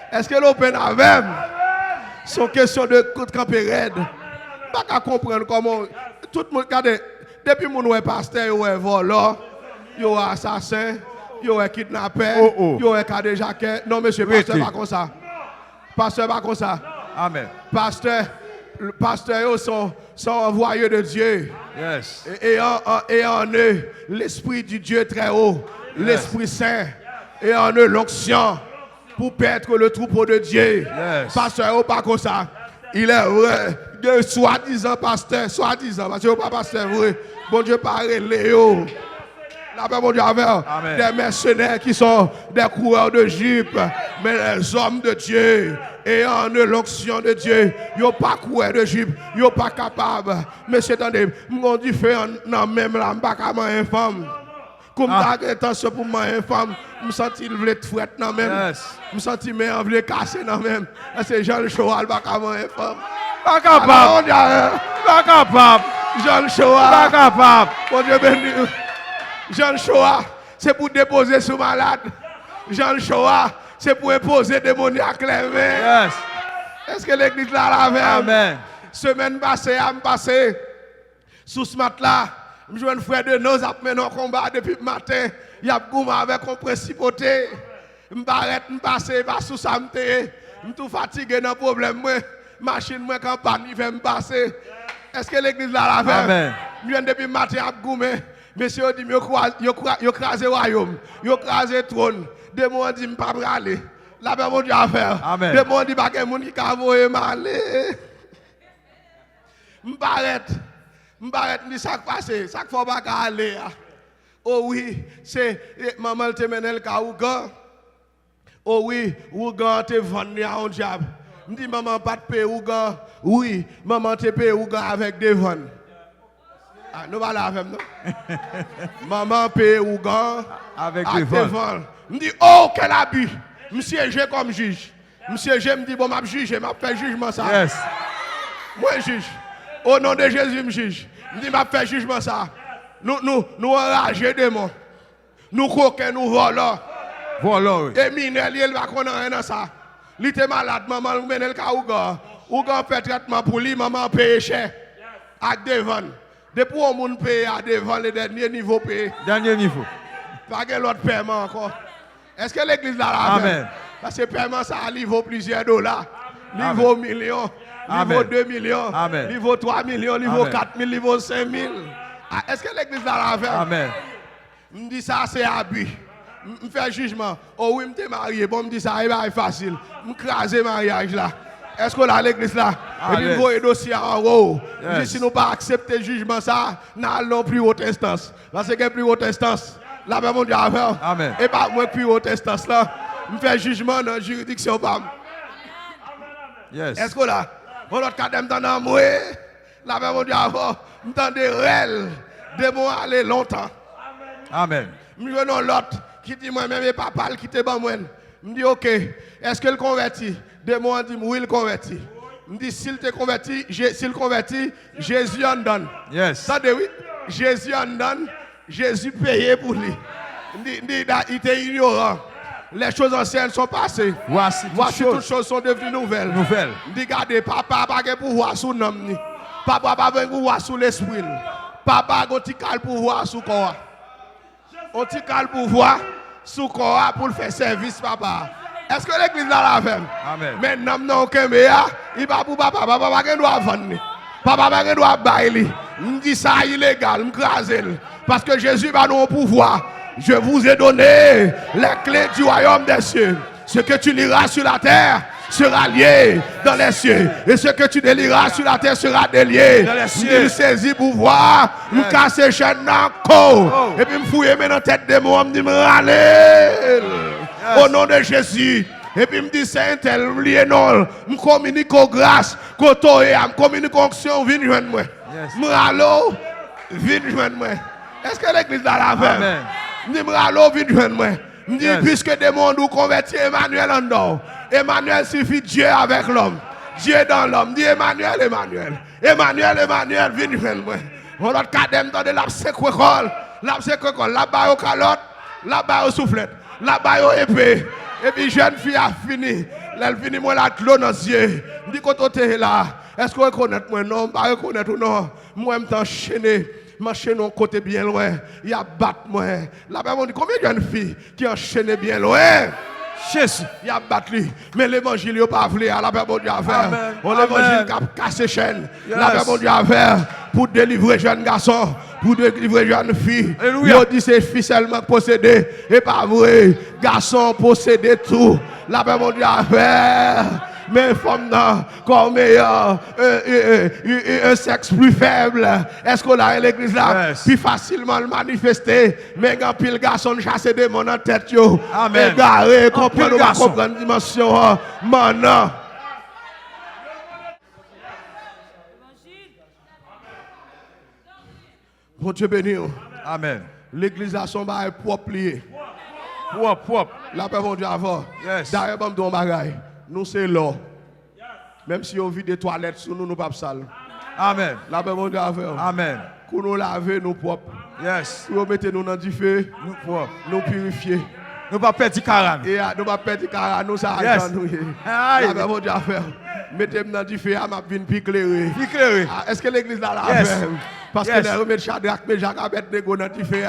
[SPEAKER 1] Est-ce que l'open avec? Son question de camper raide. Pas comprendre comment tout le monde regarde depuis mon ouais pasteur ouais volant, yo assassin, yo kidnappeur, yo cadre jaquet. Non monsieur pasteur pas comme ça. Pasteur pas comme ça.
[SPEAKER 2] Amen.
[SPEAKER 1] Pasteur sont envoyés de Dieu.
[SPEAKER 2] Yes.
[SPEAKER 1] Et en eux l'esprit du Dieu très haut, l'Esprit Saint et en eux l'onction pour perdre le troupeau de Dieu.
[SPEAKER 2] Yes.
[SPEAKER 1] Pasteur pas comme ça. Il est vrai, de soi-disant pasteur, soi-disant, parce que pas pasteur vrai. Bon Dieu parle Léo. La paix, mon Dieu, avec des mercenaires qui sont des coureurs de jupe, mais les hommes de Dieu, ayant l'onction de Dieu, ils n'ont pas coureur de jupe, ils n'ont pas capable. Mais c'est attendez, mon Dieu fait non même là, je ne pas une femme. Comme t'as attention pour moi, une femme, je me sens qu'il voulait te fouetter dans même. Je me sens qu'il voulait casser dans même. C'est Jean Choual, pas capable une femme.
[SPEAKER 2] Pas capable. Pas capable.
[SPEAKER 1] Jean Choual.
[SPEAKER 2] Pas capable.
[SPEAKER 1] Mon Dieu béni. Jean Choa, c'est pour déposer sur malade. Jean Choa, c'est pour imposer démoniaque les mains.
[SPEAKER 2] Yes.
[SPEAKER 1] Est-ce que l'église là l'avait?
[SPEAKER 2] Amen.
[SPEAKER 1] Semaine passée, sous ce matelas, je joue un frère de nos a mené un combat depuis le matin. Il y a goût avec une principauté. Je m'arrête, je passe pas sous ça. Je suis tout fatigué dans le problème. Machine, moi, campagne, il fait me passer. Est-ce que l'église là l'avait?
[SPEAKER 2] Amen.
[SPEAKER 1] Je viens depuis le matin à goûter. Monsieur dit, yo crasé le royaume, yo crasé le trône. Des mots dit, je ne peux pas aller. La paix, mon Dieu, à faire.
[SPEAKER 2] Amen.
[SPEAKER 1] Des mots dit, pas que moun qui a voyé mal. Je m'arrête, je ça passe, ça faut pas aller. Oh oui, c'est maman te mène le cas Ougan. Oh oui, Ougan te vendu à un diable. Je dis, maman, pas de payer Ougan. Oui, maman te paye Ougan avec des ventes. Ah, nous allons avec nous. Maman paye Ougan
[SPEAKER 2] avec
[SPEAKER 1] des ventes. Je me dis, oh, quel abus. Monsieur, j'ai comme juge. Monsieur, je me dis, bon, je juge, je fais jugement ça.
[SPEAKER 2] Yes.
[SPEAKER 1] Moi, juge. Au nom de Jésus, je juge. Je dis, je fais jugement ça. Nous enrager des mots. Nous coquins, nous volons.
[SPEAKER 2] Volons.
[SPEAKER 1] Et minel, il va qu'on a rien dans ça. Il était malade, maman, nous menons le cas Ougan. Ougan fait traitement pour lui, maman paye cher. Avec des ventes. Depuis on moun paye à devant le dernier niveau payé.
[SPEAKER 2] Dernier niveau.
[SPEAKER 1] Pas que l'autre paiement encore. Est-ce que l'église là
[SPEAKER 2] Amen.
[SPEAKER 1] Parce que le paiement ça a niveau plusieurs dollars. Niveau millions. Niveau 2 millions.
[SPEAKER 2] Amen.
[SPEAKER 1] Niveau 3 millions. Niveau
[SPEAKER 2] Amen.
[SPEAKER 1] 4 000. Niveau 5 000. Est-ce que l'église là
[SPEAKER 2] Amen.
[SPEAKER 1] Je me dis ça c'est abus. Je fais jugement. Oh oui, je suis marié. Bon, je me dis ça c'est facile. Je crase le mariage là. Est-ce que là, l'église là, et puis vous dossier en haut. Si nous pas accepter le jugement, ça, nous allons plus haute instance. Parce que plus haute instance, là, mon Dieu,
[SPEAKER 2] Amen.
[SPEAKER 1] Et pas moi plus haute instance là, je fais jugement dans la juridiction.
[SPEAKER 2] Yes.
[SPEAKER 1] Est-ce que là, on a quand même dans moi, là, mon Dieu, je m'entends des réels, des mots aller longtemps.
[SPEAKER 2] Amen.
[SPEAKER 1] Je venons l'autre qui dit moi-même, papa, qui te ban moi. Je dis, ok, est-ce que le converti? Des mots dit, oui, il converti. Je dis, s'il te converti, Jésus en donne.
[SPEAKER 2] Yes.
[SPEAKER 1] Ça dit, oui, Jésus en donne, Jésus payé pour lui. Il était ignorant. Les choses anciennes sont passées.
[SPEAKER 2] Voici
[SPEAKER 1] toutes choses sont devenues nouvelles. Je dis, regardez, papa n'a pas de pouvoir sur l'homme. Papa n'a pas de pouvoir sur l'esprit. Papa a un petit pouvoir sur le corps. Un petit pouvoir sur le corps pour faire service, papa. Est-ce que l'église là la fait?
[SPEAKER 2] Amen.
[SPEAKER 1] Maintenant, non, il va pour papa. Papa va doit vendre. Papa va doit bailler. Je dis ça illégal, je crase. Parce que Jésus va nous pouvoir. Je vous ai donné les clés du royaume des cieux. Ce que tu liras sur la terre sera lié dans les cieux. Et ce que tu délieras sur la terre sera délié dans les cieux. Il saisit pouvoir, me casser chaîne dans le corps. Et puis me fouiller dans la tête de moi, me dit me râler. Au nom de Jésus. Et puis me dit c'est un tel, lié non. Me communique aux grâces, me communique aux actions, viens joindre moi. Me râle, viens joindre moi. Est-ce que l'église là la fait?
[SPEAKER 2] Amen.
[SPEAKER 1] Me dit me râle, viens joindre moi. Me dit puisque des mondes ont converti Emmanuel en dehors. Emmanuel suffit Dieu avec l'homme. Dieu dans l'homme. Dit Emmanuel, Emmanuel. Emmanuel, Emmanuel, viens joindre moi. On a cadem dans de la séquécole. La séquécole, là-bas au calotte, là-bas au soufflette. Là-bas, épée. Et puis, jeune fille a fini. Là, elle finit moi la clone dans les yeux. Je dis, quand tu es là, est-ce que vous reconnaissez moi? Non, pas reconnaître ou non. Moi, je suis enchaîné. M'enchaîne un côté bien loin. Il y a battre moi. La Bible dit combien de jeunes filles qui enchaînent bien loin?
[SPEAKER 2] Jésus.
[SPEAKER 1] Il y a battu lui. Mais l'évangile n'est pas voulu. La Bible Dieu a fait. On l'évangile qui a cassé chaîne. La Bible Dieu a fait pour délivrer jeunes garçons, pour délivrer jeunes filles. Il dit c'est filles seulement possédées. Et pas vrai. Garçons possédés tout. La Bible Dieu a fait. Mais femme comme un sexe plus faible. Est-ce qu'on a l'église là plus facilement le manifester? Mais quand pile garçon chasse des démons en tête yo.
[SPEAKER 2] Amen.
[SPEAKER 1] Égaré, comprendre dimension maintenant. Bon Dieu béni.
[SPEAKER 2] Amen.
[SPEAKER 1] L'église a son bail propre lié.
[SPEAKER 2] Propre.
[SPEAKER 1] La paix mon Dieu avant.
[SPEAKER 2] Yes.
[SPEAKER 1] D'ailleurs, bon don bagaille. Nous c'est l'eau. Même si on vit des toilettes sur nous, nous pas sales.
[SPEAKER 2] Amen.
[SPEAKER 1] La paix mon Dieu avant.
[SPEAKER 2] Amen.
[SPEAKER 1] Pour nous laver, nous propres.
[SPEAKER 2] Yes.
[SPEAKER 1] Pour mettre nous dans du feu,
[SPEAKER 2] Nous propres.
[SPEAKER 1] nous purifier.
[SPEAKER 2] Nous pas perdre caran.
[SPEAKER 1] Et nous pas perdre car nous ça
[SPEAKER 2] Yes.
[SPEAKER 1] argent nous.
[SPEAKER 2] Aïe.
[SPEAKER 1] La paix mon Dieu faire. Mettez-moi dans du feu, m'a vinn plus éclairé.
[SPEAKER 2] Éclairé.
[SPEAKER 1] Est-ce que l'église là la
[SPEAKER 2] Yes.
[SPEAKER 1] fait? Parce que les remettre Shadrach, Meshach, Abednego dans du feu,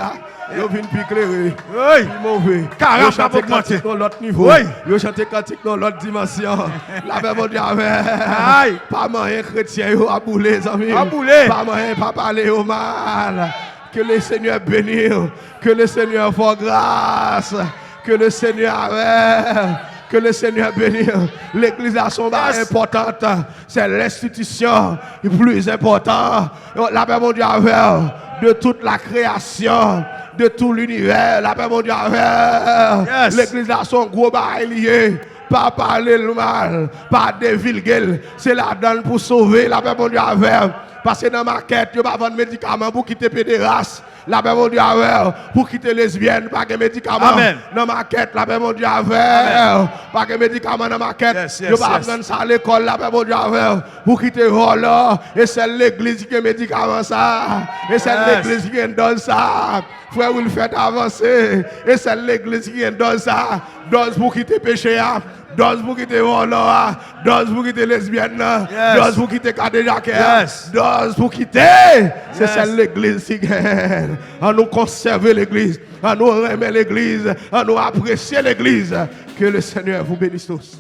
[SPEAKER 1] ils viennent plus éclairé.
[SPEAKER 2] Oui.
[SPEAKER 1] Mauvais.
[SPEAKER 2] Car
[SPEAKER 1] Ils chantent cantique dans l'autre niveau.
[SPEAKER 2] Oui.
[SPEAKER 1] Ils chantent cantique dans l'autre dimension. La paix mon Dieu
[SPEAKER 2] Aïe.
[SPEAKER 1] pas moyen chrétien à bouler, les amis.
[SPEAKER 2] À bouler.
[SPEAKER 1] Pas moyen, pas parler au mal. Que le Seigneur bénisse. Que le Seigneur fasse grâce. Que le Seigneur que le Seigneur bénisse. L'église a son bar importante. C'est l'institution plus importante. La paix mon Dieu de toute la création, de tout l'univers. La paix mon Dieu
[SPEAKER 2] Yes.
[SPEAKER 1] l'église a son gros bar lié. Pas parler le mal, pas dévilguer. C'est la donne pour sauver. La paix mon Dieu parce que dans ma quête, je ne vais pas vendre médicaments pour quitter pédéraste. La paix mon Dieu pour quitter lesbienne, pas de médicaments.
[SPEAKER 2] Amen.
[SPEAKER 1] Dans ma quête, la paix mon Dieu pas de médicaments dans ma quête.
[SPEAKER 2] Yes, yes,
[SPEAKER 1] je ne vais pas
[SPEAKER 2] yes.
[SPEAKER 1] vendre ça à l'école, la paix mon Dieu pour quitter rôle. Et c'est l'église qui a médicaments ça. Et c'est
[SPEAKER 2] Yes.
[SPEAKER 1] l'église qui donne ça. Frère, vous le faites avancer. Et c'est l'église qui donne ça. Donne pour quitter péché. Dose pour quitter Roland, dose pour quitter lesbienne,
[SPEAKER 2] Yes.
[SPEAKER 1] dose pour quitter Kadejake,
[SPEAKER 2] Yes.
[SPEAKER 1] dose pour quitter. C'est
[SPEAKER 2] Yes.
[SPEAKER 1] ça l'église qui gagne. À nous conserver l'église, à nous aimer l'église, à nous apprécier l'église. Que le Seigneur vous bénisse tous.